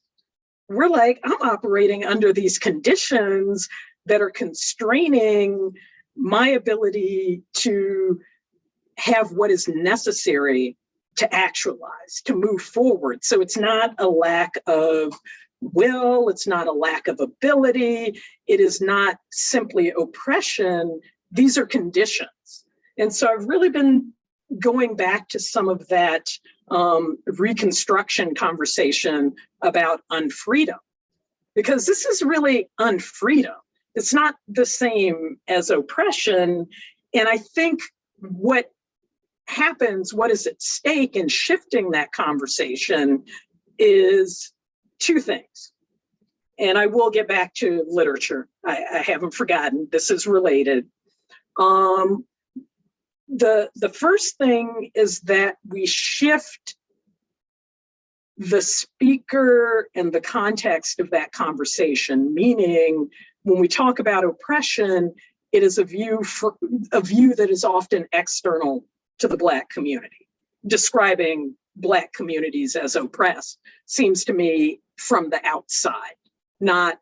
We're like, I'm operating under these conditions that are constraining my ability to have what is necessary to actualize, to move forward. So it's not a lack of will, it's not a lack of ability, it is not simply oppression, these are conditions. And so I've really been going back to some of that reconstruction conversation about unfreedom, because this is really unfreedom. It's not the same as oppression. And I think what happens, what is at stake in shifting that conversation is two things. And I will get back to literature. I haven't forgotten, this is related. The first thing is that we shift the speaker and the context of that conversation, meaning when we talk about oppression, it is a view that is often external to the Black community. Describing Black communities as oppressed seems to me from the outside, not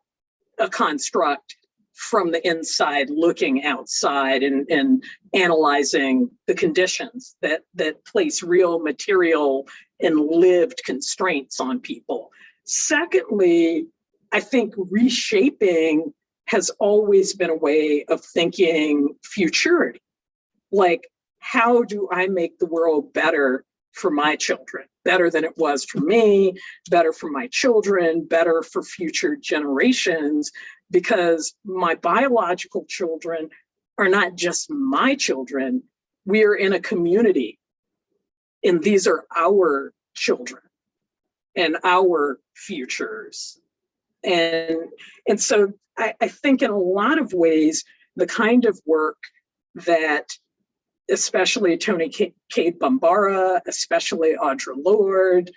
a construct from the inside looking outside and analyzing the conditions that place real material and lived constraints on people. Secondly, I think reshaping has always been a way of thinking futurity. Like, how do I make the world better for my children? Better than it was for me, better for my children, better for future generations, because my biological children are not just my children. We are in a community, and these are our children and our futures. And so I think in a lot of ways, the kind of work that especially Toni Cade Bambara, especially Audre Lorde,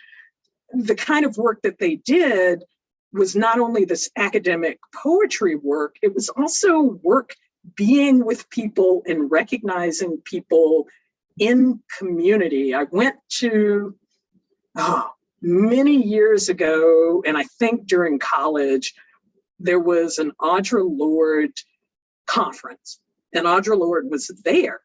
the kind of work that they did was not only this academic poetry work, it was also work being with people and recognizing people in community. I went to, many years ago, and I think during college, there was an Audre Lorde conference, and Audre Lorde was there.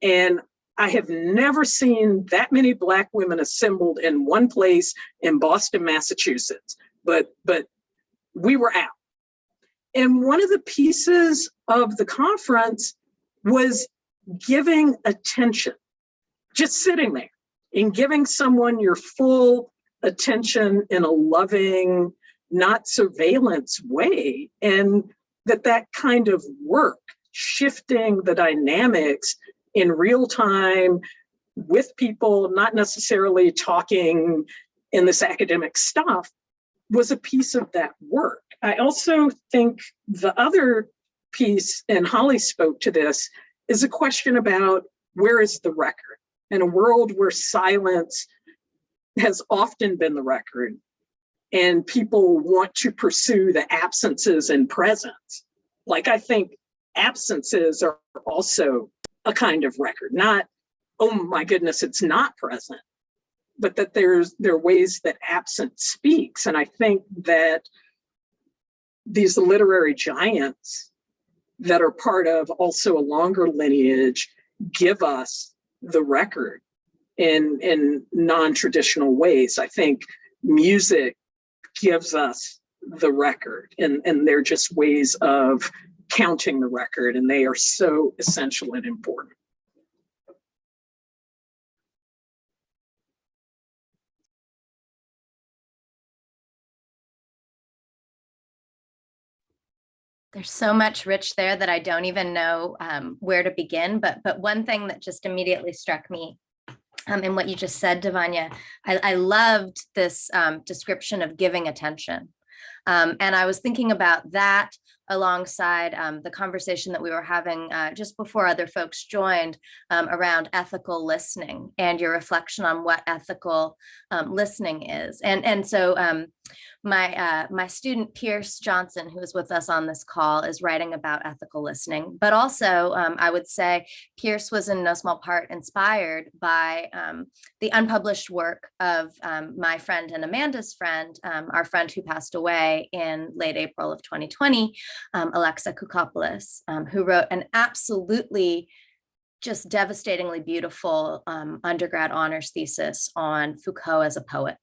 And I have never seen that many Black women assembled in one place in Boston, Massachusetts, but we were out. And one of the pieces of the conference was giving attention, just sitting there and giving someone your full attention in a loving, not surveillance way. And that kind of work, shifting the dynamics in real time with people, not necessarily talking in this academic stuff, was a piece of that work. I also think the other piece, and Holly spoke to this, is a question about where is the record? In a world where silence has often been the record, and people want to pursue the absences and presence. Like, I think absences are also a kind of record, not, oh my goodness, it's not present, but that there are ways that absence speaks. And I think that these literary giants that are part of also a longer lineage give us the record in non-traditional ways. I think music gives us the record, and they're just ways of counting the record, and they are so essential and important.
There's so much rich there that I don't even know where to begin, but one thing that just immediately struck me in what you just said, Devanya, I loved this description of giving attention. And I was thinking about that alongside the conversation that we were having just before other folks joined around ethical listening and your reflection on what ethical listening is. And so my student Pierce Johnson, who is with us on this call, is writing about ethical listening. But also, I would say Pierce was in no small part inspired by the unpublished work of my friend and Amanda's friend, our friend who passed away in late April of 2020, Alexa Koukopoulos, who wrote an absolutely just devastatingly beautiful undergrad honors thesis on Foucault as a poet,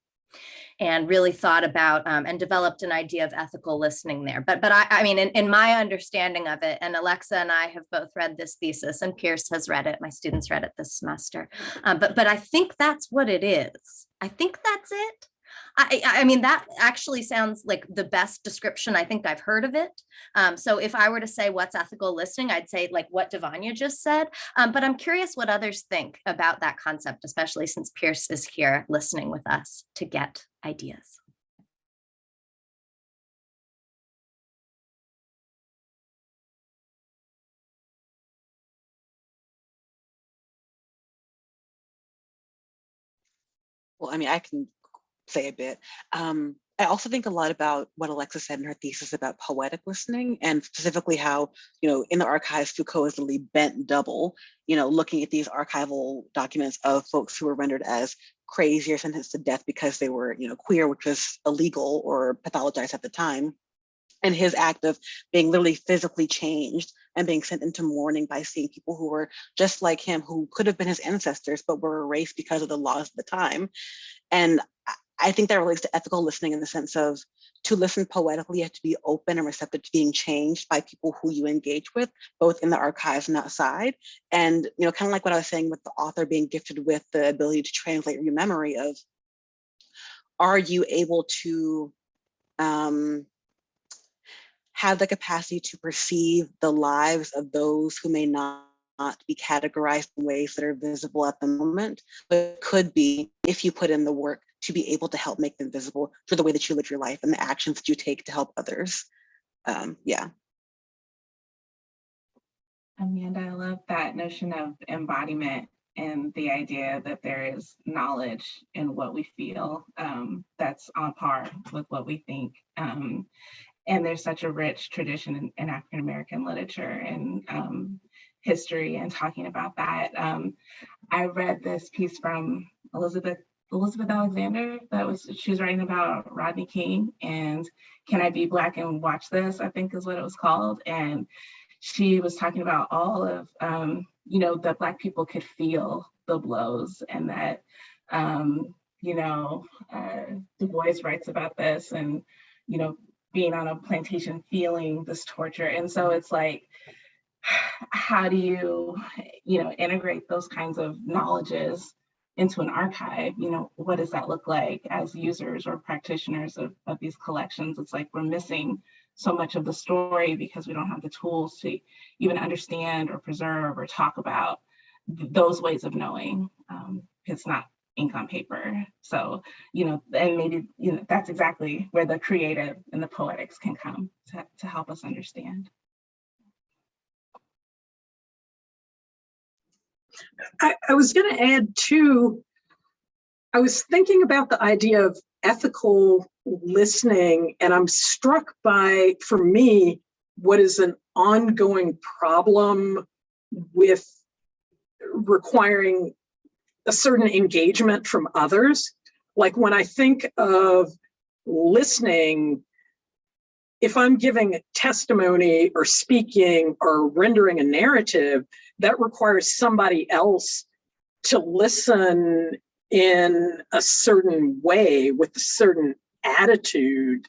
and really thought about and developed an idea of ethical listening there. But I mean, in my understanding of it, and Alexa and I have both read this thesis, and Pierce has read it, my students read it this semester. But I think that's what it is. I think that's it. I mean, that actually sounds like the best description I think I've heard of it. So if I were to say what's ethical listening, I'd say like what Devanya just said. But I'm curious what others think about that concept, especially since Pierce is here listening with us to get ideas.
Well, I mean, I can say a bit. I also think a lot about what Alexa said in her thesis about poetic listening, and specifically how, in the archives, Foucault is literally bent double, looking at these archival documents of folks who were rendered as crazy or sentenced to death because they were, queer, which was illegal or pathologized at the time. And his act of being literally physically changed and being sent into mourning by seeing people who were just like him, who could have been his ancestors, but were erased because of the laws of the time. And I think that relates to ethical listening in the sense of, to listen poetically, you have to be open and receptive to being changed by people who you engage with, both in the archives and outside. And, kind of like what I was saying with the author being gifted with the ability to translate your memory of, are you able to have the capacity to perceive the lives of those who may not be categorized in ways that are visible at the moment, but could be, if you put in the work, to be able to help make them visible through the way that you live your life and the actions that you take to help others. Yeah.
Amanda, I love that notion of embodiment and the idea that there is knowledge in what we feel that's on par with what we think. And there's such a rich tradition in African-American literature and history and talking about that. I read this piece from Elizabeth Alexander she was writing about Rodney King, and Can I Be Black and Watch This, I think is what it was called. And she was talking about all of, that Black people could feel the blows, and that, Du Bois writes about this, and, being on a plantation, feeling this torture. And so it's like, how do you, integrate those kinds of knowledges into an archive? What does that look like as users or practitioners of these collections? It's like we're missing so much of the story because we don't have the tools to even understand or preserve or talk about those ways of knowing. It's not ink on paper. So, and maybe, that's exactly where the creative and the poetics can come to help us understand.
I was going to add too, I was thinking about the idea of ethical listening, and I'm struck by, for me, what is an ongoing problem with requiring a certain engagement from others. Like when I think of listening, if I'm giving testimony or speaking or rendering a narrative, that requires somebody else to listen in a certain way with a certain attitude.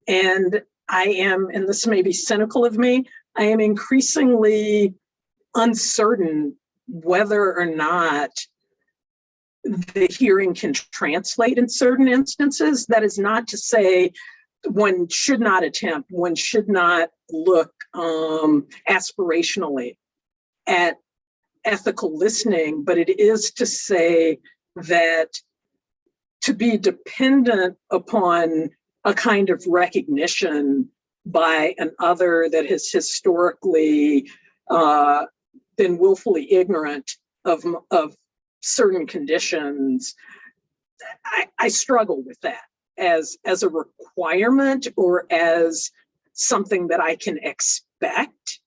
And I am, and this may be cynical of me, I am increasingly uncertain whether or not the hearing can translate in certain instances. That is not to say one should not attempt, one should not look aspirationally at ethical listening, but it is to say that to be dependent upon a kind of recognition by an other that has historically been willfully ignorant of certain conditions, I struggle with that as a requirement or as something that I can expect.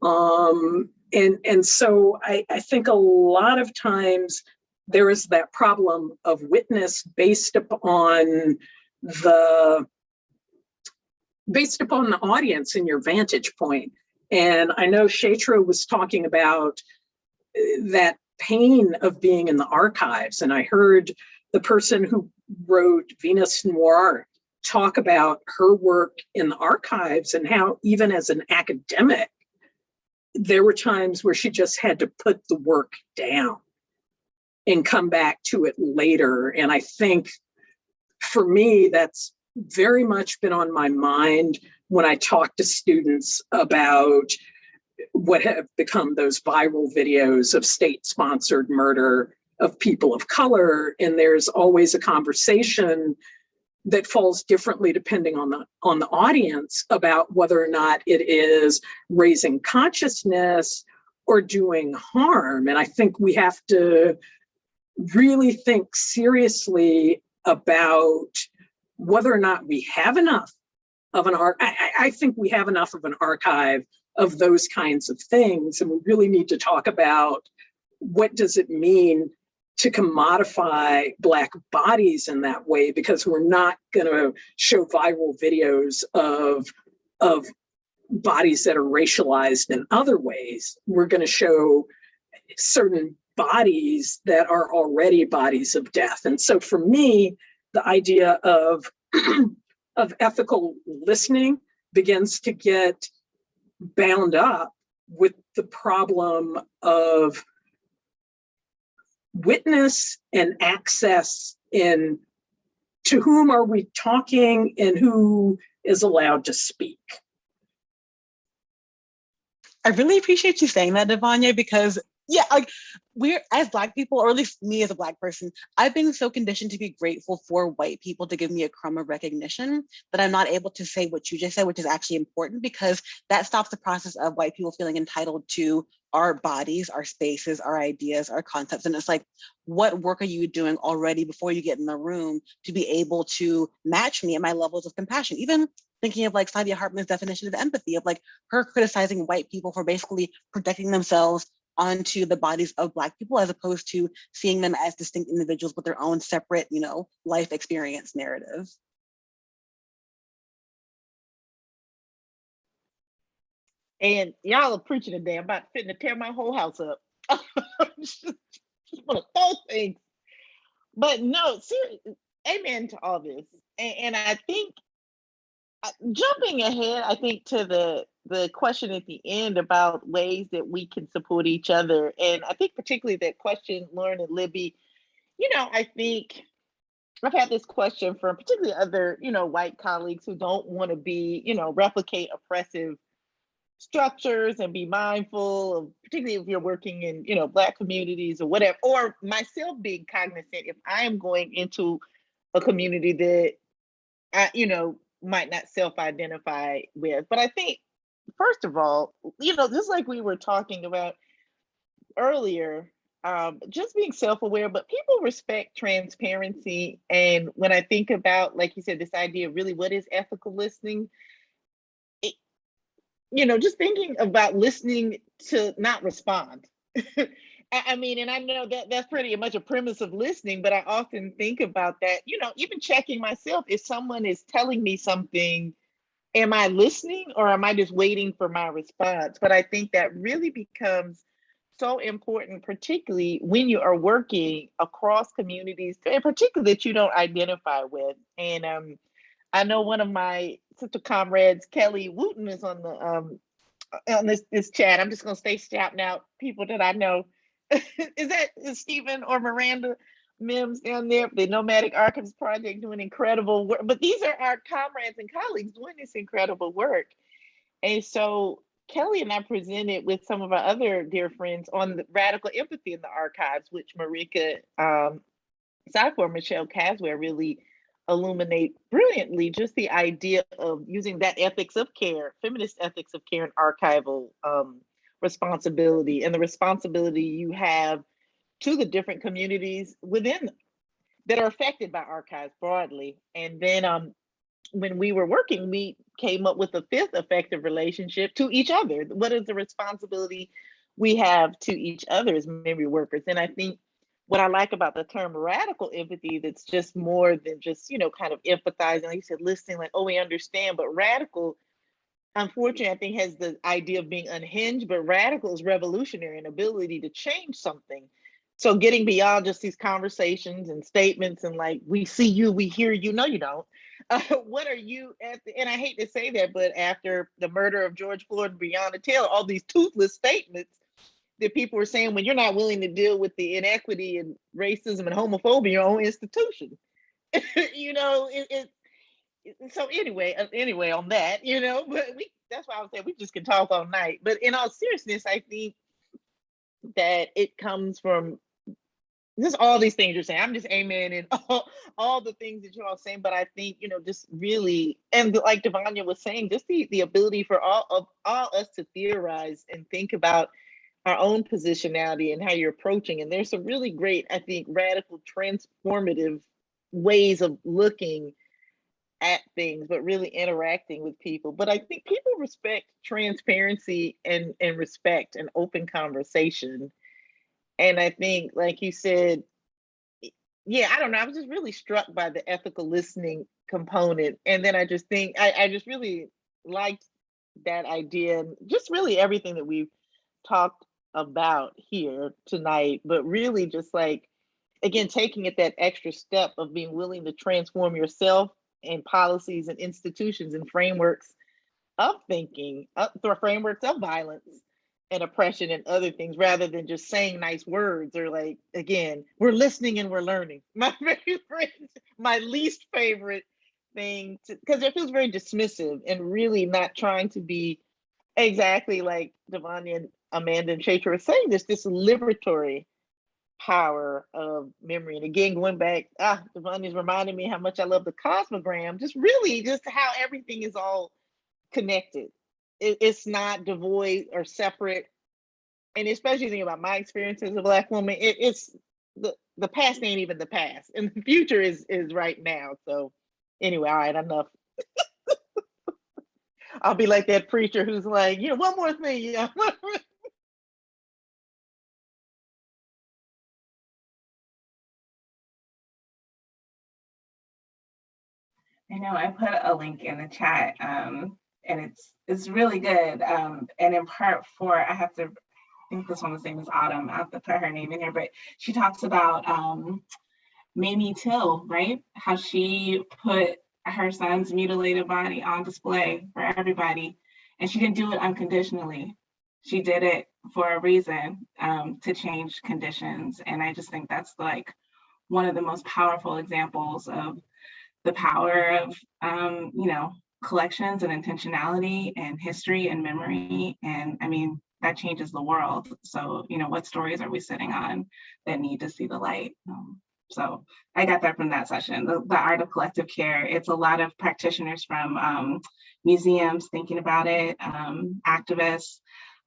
And so I think a lot of times there is that problem of witness based upon the audience and your vantage point. And I know Shaitra was talking about that pain of being in the archives. And I heard the person who wrote Venus Noir talk about her work in the archives and how even as an academic, there were times where she just had to put the work down and come back to it later. And I think for me, that's very much been on my mind when I talk to students about what have become those viral videos of state-sponsored murder of people of color. And there's always a conversation that falls differently depending on the audience about whether or not it is raising consciousness or doing harm. And I think we have to really think seriously about whether or not we have enough of an I think we have enough of an archive of those kinds of things. And we really need to talk about what does it mean to commodify Black bodies in that way, because we're not going to show viral videos of bodies that are racialized in other ways. We're going to show certain bodies that are already bodies of death. And so for me, the idea of of ethical listening begins to get bound up with the problem of witness and access in to whom are we talking and who is allowed to speak.
I really appreciate you saying that, Devanya, because like we're, as Black people, or at least me as a Black person, I've been so conditioned to be grateful for white people to give me a crumb of recognition that I'm not able to say what you just said, which is actually important, because that stops the process of white people feeling entitled to our bodies, our spaces, our ideas, our concepts. And it's like, what work are you doing already before you get in the room to be able to match me at my levels of compassion? Even thinking of like Saidiya Hartman's definition of empathy, of like her criticizing white people for basically projecting themselves onto the bodies of Black people, as opposed to seeing them as distinct individuals with their own separate, life experience narrative.
And y'all are preaching today. I'm about to tear my whole house up. just want to throw things. But no, seriously, amen to all this. And I think, jumping ahead, I think to the question at the end about ways that we can support each other. And I think particularly that question, Lauren and Libby, I think I've had this question from particularly other, white colleagues who don't want to be, replicate oppressive structures and be mindful of, particularly if you're working in, Black communities or whatever, or myself being cognizant if I am going into a community that I, might not self-identify with. But I think, first of all, just like we were talking about earlier, just being self-aware, but people respect transparency. And when I think about, like you said, this idea of really what is ethical listening, it, just thinking about listening to not respond. I mean, and I know that that's pretty much a premise of listening, but I often think about that, even checking myself, if someone is telling me something, am I listening or am I just waiting for my response? But I think that really becomes so important, particularly when you are working across communities, and particularly that you don't identify with. And I know one of my sister comrades, Kelly Wooten, is on this chat. I'm just gonna stay shouting out people that I know. Is Stephen or Miranda Mims down there? The Nomadic Archives Project doing incredible work. But these are our comrades and colleagues doing this incredible work. And so Kelly and I presented with some of our other dear friends on the radical empathy in the archives, which Marika Safor, Michelle Casware really illuminate brilliantly, just the idea of using that ethics of care, feminist ethics of care and archival responsibility, and the responsibility you have to the different communities within that are affected by archives broadly. And then when we were working, we came up with a fifth effective relationship to each other. What is the responsibility we have to each other as memory workers? And I think what I like about the term radical empathy, that's just more than just, kind of empathizing, like you said, listening, like, oh, we understand, but radical, unfortunately, I think has the idea of being unhinged, but radical is revolutionary and ability to change something. So getting beyond just these conversations and statements and like, we see you, we hear you. No, you don't. What are you and I hate to say that, but after the murder of George Floyd and Breonna Taylor, all these toothless statements that people were saying, when you're not willing to deal with the inequity and racism and homophobia in your own institution, so anyway, on that, but that's why I was saying we just can talk all night. But in all seriousness, I think that it comes from just all these things you're saying. I'm just amen and all the things that you're all saying. But I think, just really, and like Devanya was saying, just the ability for all us to theorize and think about our own positionality and how you're approaching. And there's some really great, I think, radical, transformative ways of looking at things, but really interacting with people. But I think people respect transparency and respect and open conversation. And I think, like you said, yeah, I don't know, I was just really struck by the ethical listening component. And then I just think I just really liked that idea, and just really everything that we've talked about here tonight, but really just like, again, taking it that extra step of being willing to transform yourself and policies and institutions and frameworks of thinking, through frameworks of violence and oppression and other things, rather than just saying nice words or like, again, we're listening and we're learning. My least favorite thing, because it feels very dismissive and really not trying to be exactly like Devanya and Amanda and Chaitra were saying, this liberatory power of memory. And again, going back, Devanya's reminding me how much I love the cosmogram, just really just how everything is all connected. It's not devoid or separate. And especially thinking about my experience as a Black woman, it's the past ain't even the past, and the future is right now. So anyway, all right, enough. I'll be like that preacher who's like, one more thing,
I know I put a link in the chat, and it's really good. And in part 4, I think this one was name is Autumn. I have to put her name in here, but she talks about Mamie Till, right? How she put her son's mutilated body on display for everybody, and she didn't do it unconditionally. She did it for a reason, to change conditions. And I just think that's like one of the most powerful examples of the power of, collections and intentionality and history and memory. And I mean, that changes the world. So, what stories are we sitting on that need to see the light? So I got that from that session, the art of collective care. It's a lot of practitioners from museums thinking about it, activists,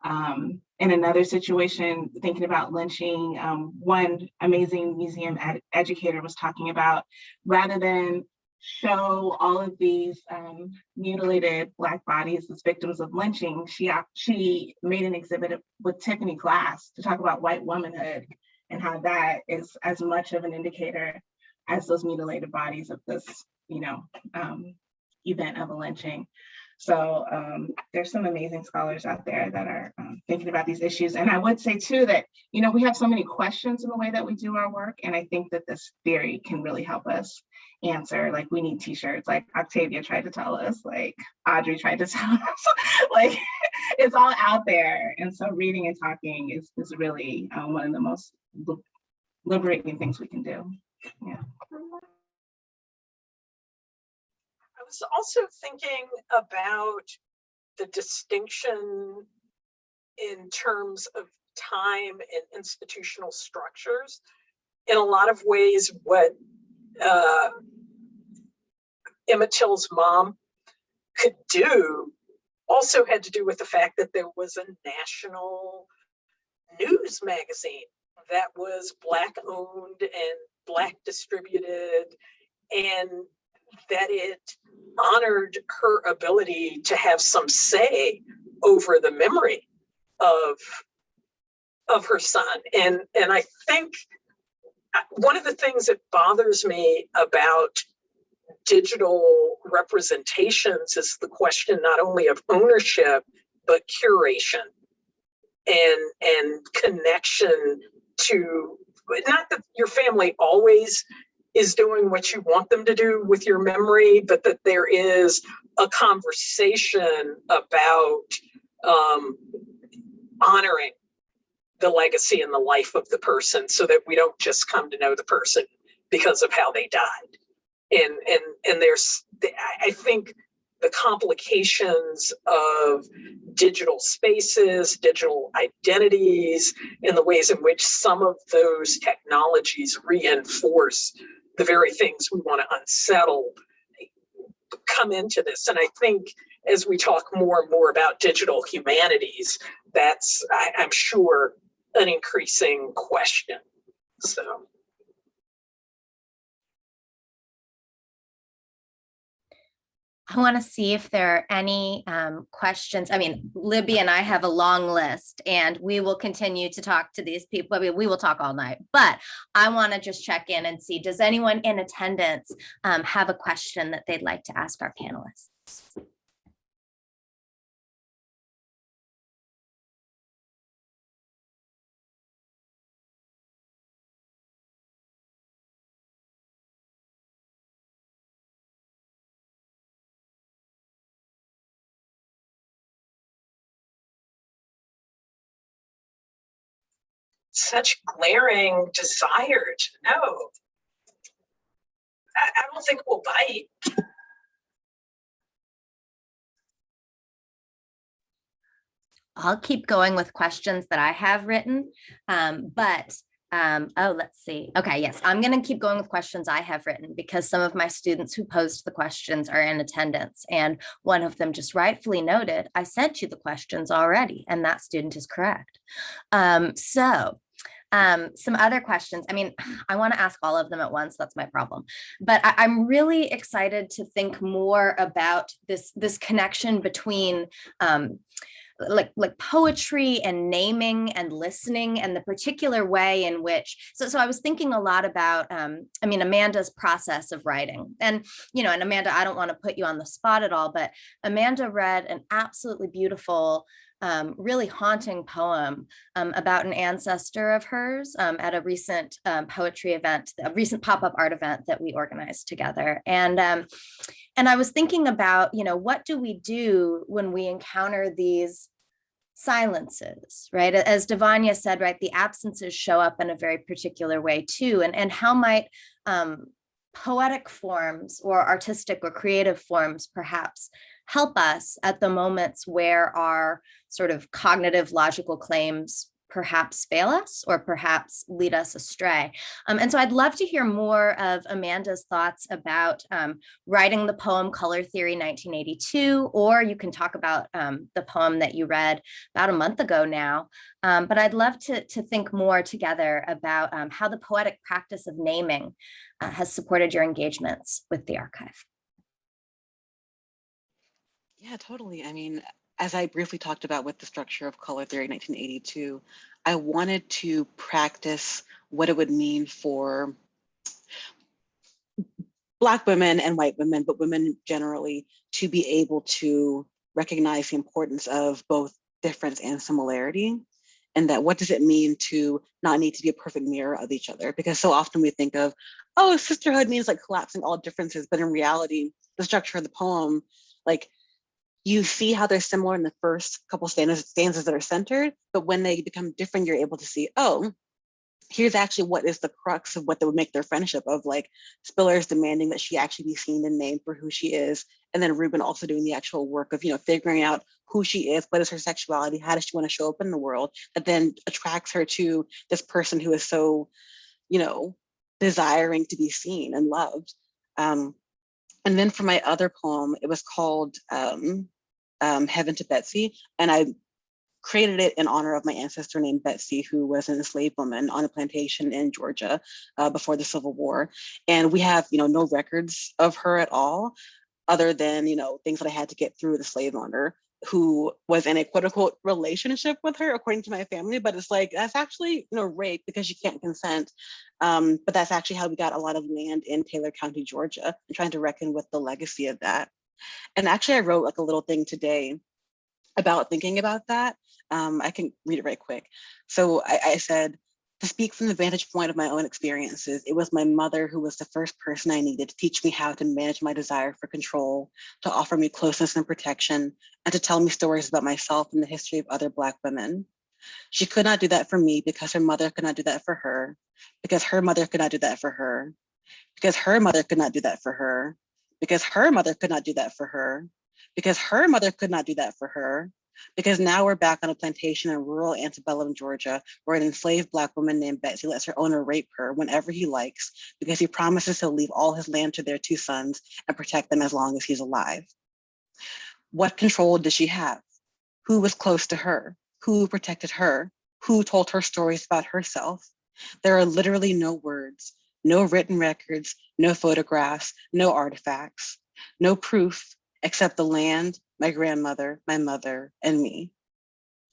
In another situation, thinking about lynching, one amazing museum educator was talking about, rather than show all of these mutilated Black bodies as victims of lynching, she made an exhibit with Tiffany Glass to talk about white womanhood and how that is as much of an indicator as those mutilated bodies of this, event of a lynching. So there's some amazing scholars out there that are thinking about these issues. And I would say too that, we have so many questions in the way that we do our work. And I think that this theory can really help us answer. Like, we need t-shirts, like Octavia tried to tell us, like Audrey tried to tell us, like it's all out there. And so reading and talking is really one of the most liberating things we can do. Yeah.
I was also thinking about the distinction in terms of time and institutional structures. In a lot of ways, what Emmett Till's mom could do also had to do with the fact that there was a national news magazine that was Black owned and Black distributed, and that it honored her ability to have some say over the memory of her son. And I think one of the things that bothers me about digital representations is the question not only of ownership, but curation and connection to, not that your family always is doing what you want them to do with your memory, but that there is a conversation about honoring the legacy and the life of the person, so that we don't just come to know the person because of how they died. And there's, I think, the complications of digital spaces, digital identities, and the ways in which some of those technologies reinforce the very things we want to unsettle come into this. And I think as we talk more and more about digital humanities, that's, I'm sure, an increasing question. So.
I want to see if there are any questions. I mean, Libby and I have a long list, and we will continue to talk to these people. I mean, we will talk all night, but I want to just check in and see, does anyone in attendance have a question that they'd like to ask our panelists?
Such glaring desire to know. I don't think we'll bite.
I'll keep going with questions that I have written, oh, let's see. Okay, yes, I'm going to keep going with questions I have written, because some of my students who posed the questions are in attendance, and one of them just rightfully noted, I sent you the questions already, and that student is correct. Some other questions. I mean, I want to ask all of them at once. That's my problem. But I'm really excited to think more about this connection between like poetry and naming and listening, and the particular way in which, so I was thinking a lot about, I mean, Amanda's process of writing, and, and Amanda, I don't want to put you on the spot at all, but Amanda read an absolutely beautiful, really haunting poem about an ancestor of hers at a recent poetry event, a recent pop-up art event that we organized together. And I was thinking about, what do we do when we encounter these silences, right? As Devanya said, right, the absences show up in a very particular way too. And how might poetic forms or artistic or creative forms perhaps help us at the moments where our sort of cognitive logical claims perhaps fail us or perhaps lead us astray. And so I'd love to hear more of Amanda's thoughts about writing the poem Color Theory 1982, or you can talk about the poem that you read about a month ago now. But I'd love to think more together about how the poetic practice of naming has supported your engagements with the archive.
Yeah, totally. I mean, as I briefly talked about with the structure of Color Theory 1982, I wanted to practice what it would mean for Black women and white women, but women generally, to be able to recognize the importance of both difference and similarity. And that what does it mean to not need to be a perfect mirror of each other? Because so often we think of, oh, sisterhood means like collapsing all differences. But in reality, the structure of the poem, like you see how they're similar in the first couple stanzas that are centered, but when they become different, you're able to see, oh, here's actually what is the crux of what that would make their friendship of, like Spiller's demanding that she actually be seen and named for who she is. And then Ruben also doing the actual work of, figuring out who she is, what is her sexuality, how does she want to show up in the world, that then attracts her to this person who is so, desiring to be seen and loved. And then for my other poem, it was called Heaven to Betsy. And I created it in honor of my ancestor named Betsy, who was an enslaved woman on a plantation in Georgia before the Civil War. And we have, no records of her at all, other than, things that I had to get through the slave owner who was in a quote unquote relationship with her, according to my family. But it's like, that's actually, rape because you can't consent. But that's actually how we got a lot of land in Taylor County, Georgia, and trying to reckon with the legacy of that. And actually, I wrote like a little thing today about thinking about that. I can read it right quick. So I said, to speak from the vantage point of my own experiences, it was my mother who was the first person I needed to teach me how to manage my desire for control, to offer me closeness and protection, and to tell me stories about myself and the history of other Black women. She could not do that for me because her mother could not do that for her, because her mother could not do that for her, because her mother could not do that for her, because her mother could not do that for her, because her mother could not do that for her, because now we're back on a plantation in rural antebellum Georgia, where an enslaved Black woman named Betsy lets her owner rape her whenever he likes, because he promises he'll leave all his land to their 2 sons and protect them as long as he's alive. What control did she have? Who was close to her? Who protected her? Who told her stories about herself? There are literally no words, no written records, no photographs, no artifacts, no proof except the land, my grandmother, my mother, and me.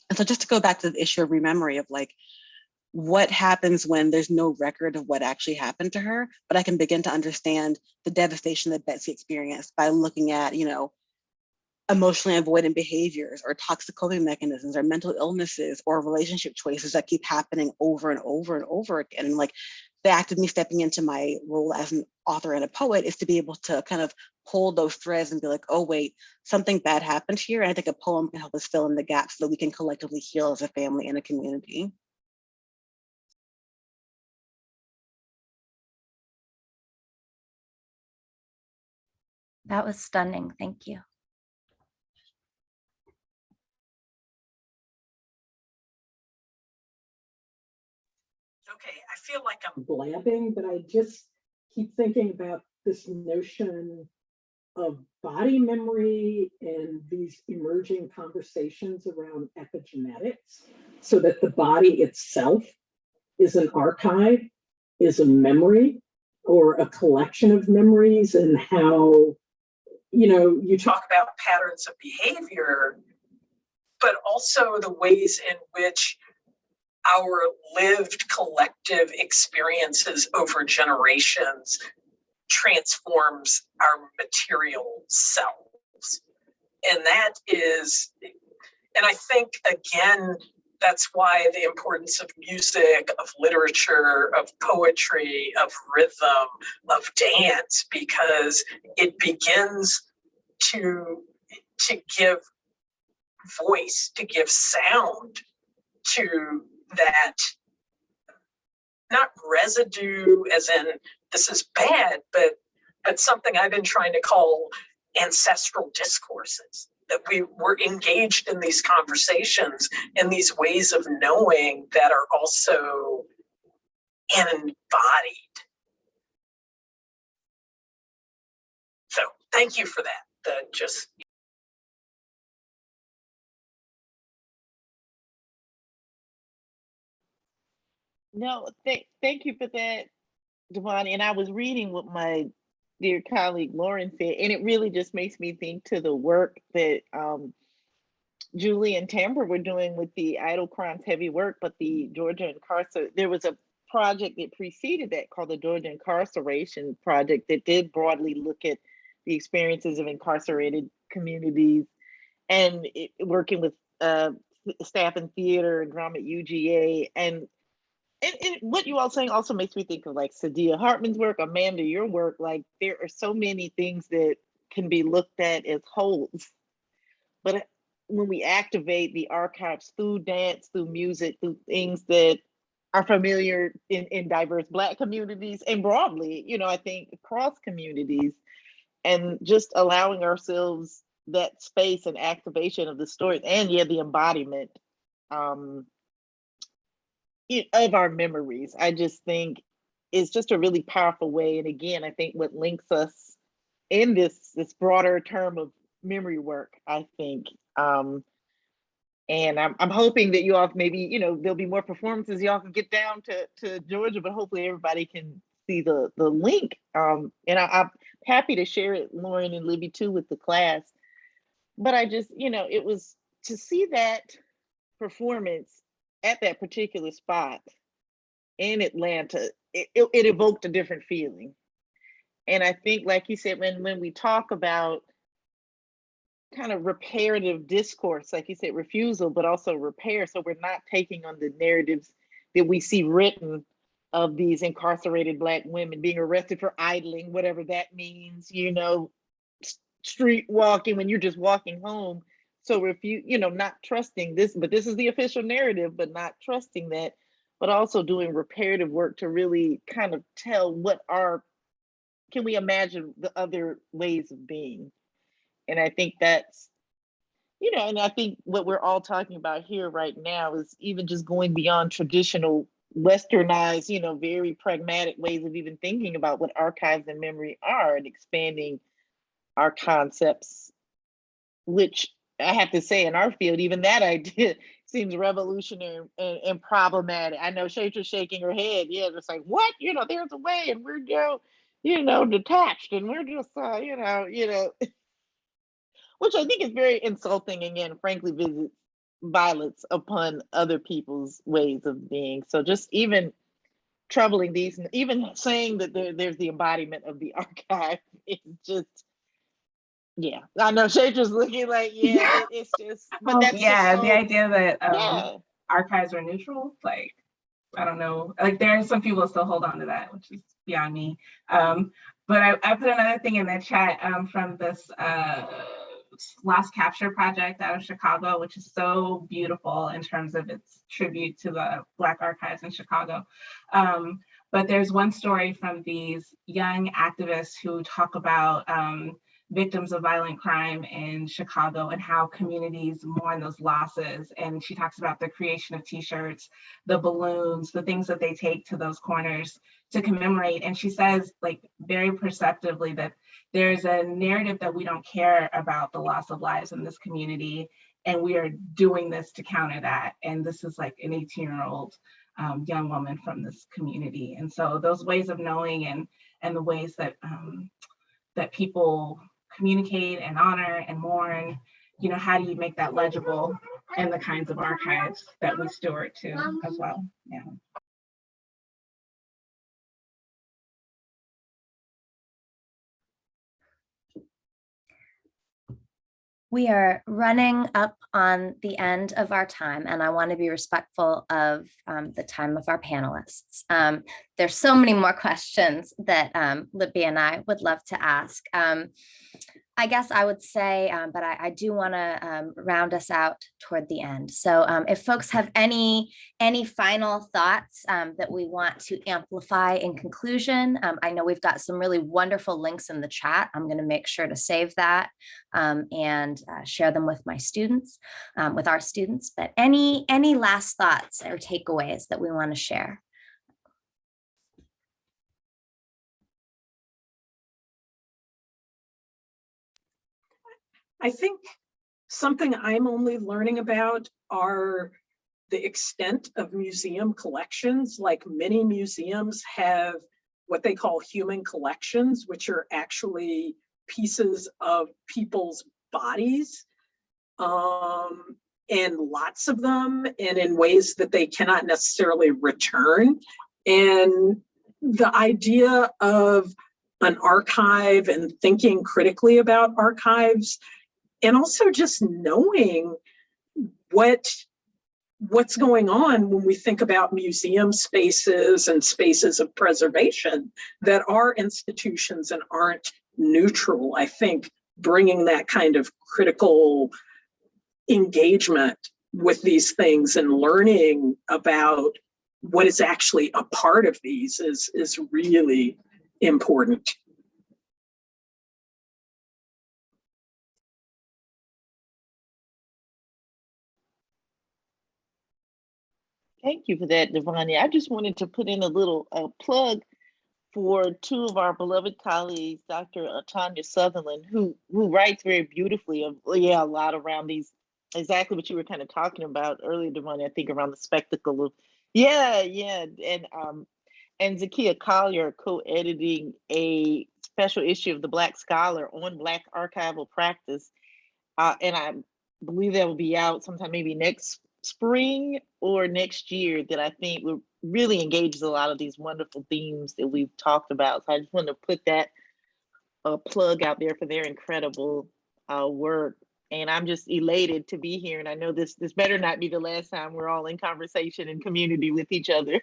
And so just to go back to the issue of rememory of like, what happens when there's no record of what actually happened to her, but I can begin to understand the devastation that Betsy experienced by looking at, emotionally avoidant behaviors or toxic coping mechanisms or mental illnesses or relationship choices that keep happening over and over and over again. And like the act of me stepping into my role as an author and a poet is to be able to kind of pull those threads and be like, oh wait, something bad happened here. And I think a poem can help us fill in the gaps so that we can collectively heal as a family and a community.
That was stunning. Thank you.
Okay, I feel like I'm
blabbing, but I just keep thinking about this notion of body memory and these emerging conversations around epigenetics, so that the body itself is an archive, is a memory, or a collection of memories, and how, you talk about patterns of behavior, but also the ways in which our lived collective experiences over generations transforms our material selves. And that is, and I think, again, that's why the importance of music, of literature, of poetry, of rhythm, of dance, because it begins to give voice, to give sound to that, not residue as in this is bad, but something I've been trying to call ancestral discourses.
that we were engaged in these conversations and these ways of knowing that are also embodied. So thank you for that.
No, thank you for that, Devon. And I was reading what my dear colleague Lauren said, and it really just makes me think to the work that Julie and Tamber were doing with the idle crimes heavy work, but the Georgia there was a project that preceded that called the Georgia Incarceration Project that did broadly look at the experiences of incarcerated communities and working with staff in theater and drama at UGA. And what you all saying also makes me think of like Sadia Hartman's work, Amanda, your work. Like there are so many things that can be looked at as wholes. But when we activate the archives through dance, through music, through things that are familiar in diverse Black communities and broadly, you know, I think across communities, and just allowing ourselves that space and activation of the stories and the embodiment of our memories, I just think is just a really powerful way. And again, I think what links us in this broader term of memory work, I think. And I'm hoping that you all maybe, you know, there'll be more performances. Y'all can get down to Georgia, but hopefully everybody can see the link. And I'm happy to share it, Lauren and Libby too, with the class. But I just, you know, it was to see that performance at that particular spot in Atlanta, it evoked a different feeling. And I think, like you said, when we talk about kind of reparative discourse, like you said, refusal, but also repair. So we're not taking on the narratives that we see written of these incarcerated Black women being arrested for idling, whatever that means, you know, street walking when you're just walking home. So if you know, not trusting this, but this is the official narrative, but not trusting that, but also doing reparative work to really kind of tell can we imagine the other ways of being? And I think that's, you know, and I think what we're all talking about here right now is even just going beyond traditional westernized, you know, very pragmatic ways of even thinking about what archives and memory are and expanding our concepts, which I have to say in our field, even that idea seems revolutionary and problematic. I know Shatra's shaking her head. Yeah, it's like, what? You know, there's a way and we're, you know, detached and we're just, you know, which I think is very insulting, again, frankly, visits violence upon other people's ways of being. So just even troubling these, even saying that there's the embodiment of the archive, it's just, yeah. I know Shatra's looking like, it's just, but that's just
the idea that archives are neutral, like, I don't know, like there are some people that still hold on to that, which is beyond me. But I put another thing in the chat from this Lost Capture project out of Chicago, which is so beautiful in terms of its tribute to the Black archives in Chicago. But there's one story from these young activists who talk about victims of violent crime in Chicago and how communities mourn those losses. And she talks about the creation of t-shirts, the balloons, the things that they take to those corners to commemorate. And she says, like, very perceptively, that there's a narrative that we don't care about the loss of lives in this community, and we are doing this to counter that. And this is like an 18-year-old young woman from this community. And so those ways of knowing and the ways that that people communicate and honor and mourn, you know, how do you make that legible in the kinds of archives that we steward to as well? Yeah.
We are running up on the end of our time, and I want to be respectful of the time of our panelists. There's so many more questions that Libby and I would love to ask. I guess I would say, but I do want to round us out toward the end. So if folks have any final thoughts that we want to amplify in conclusion, I know we've got some really wonderful links in the chat. I'm going to make sure to save that and share them with my students, with our students. But any last thoughts or takeaways that we want to share?
I think something I'm only learning about are the extent of museum collections. Like many museums have what they call human collections, which are actually pieces of people's bodies, and lots of them, and in ways that they cannot necessarily return. And the idea of an archive and thinking critically about archives, and also just knowing what's going on when we think about museum spaces and spaces of preservation that are institutions and aren't neutral. I think bringing that kind of critical engagement with these things and learning about what is actually a part of these is really important.
Thank you for that, Devania. I just wanted to put in a little plug for two of our beloved colleagues, Dr. Tanya Sutherland, who writes very beautifully a lot around these, exactly what you were kind of talking about earlier, Devania, I think around the spectacle of, and Zakiya Collier co-editing a special issue of the Black Scholar on Black archival practice. And I believe that will be out sometime maybe next spring or next year, that I think really engages a lot of these wonderful themes that we've talked about. So I just wanted to put that plug out there for their incredible work. And I'm just elated to be here. And I know this better not be the last time we're all in conversation and community with each other.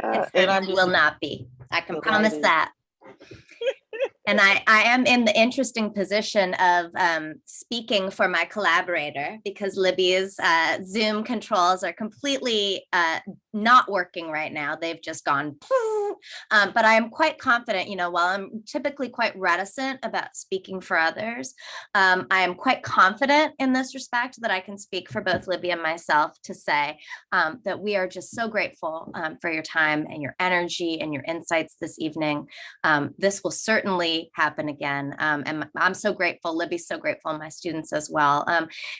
It certainly will not be. I can promise that. And I am in the interesting position of speaking for my collaborator, because Libby's Zoom controls are completely not working right now. They've just gone, but I am quite confident, while I'm typically quite reticent about speaking for others, I am quite confident in this respect that I can speak for both Libby and myself to say that we are just so grateful for your time and your energy and your insights this evening. This will certainly happen again. And I'm so grateful, Libby's so grateful, and my students as well.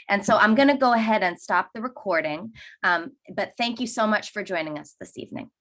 And so I'm going to go ahead and stop the recording. But thank you so much for joining us this evening.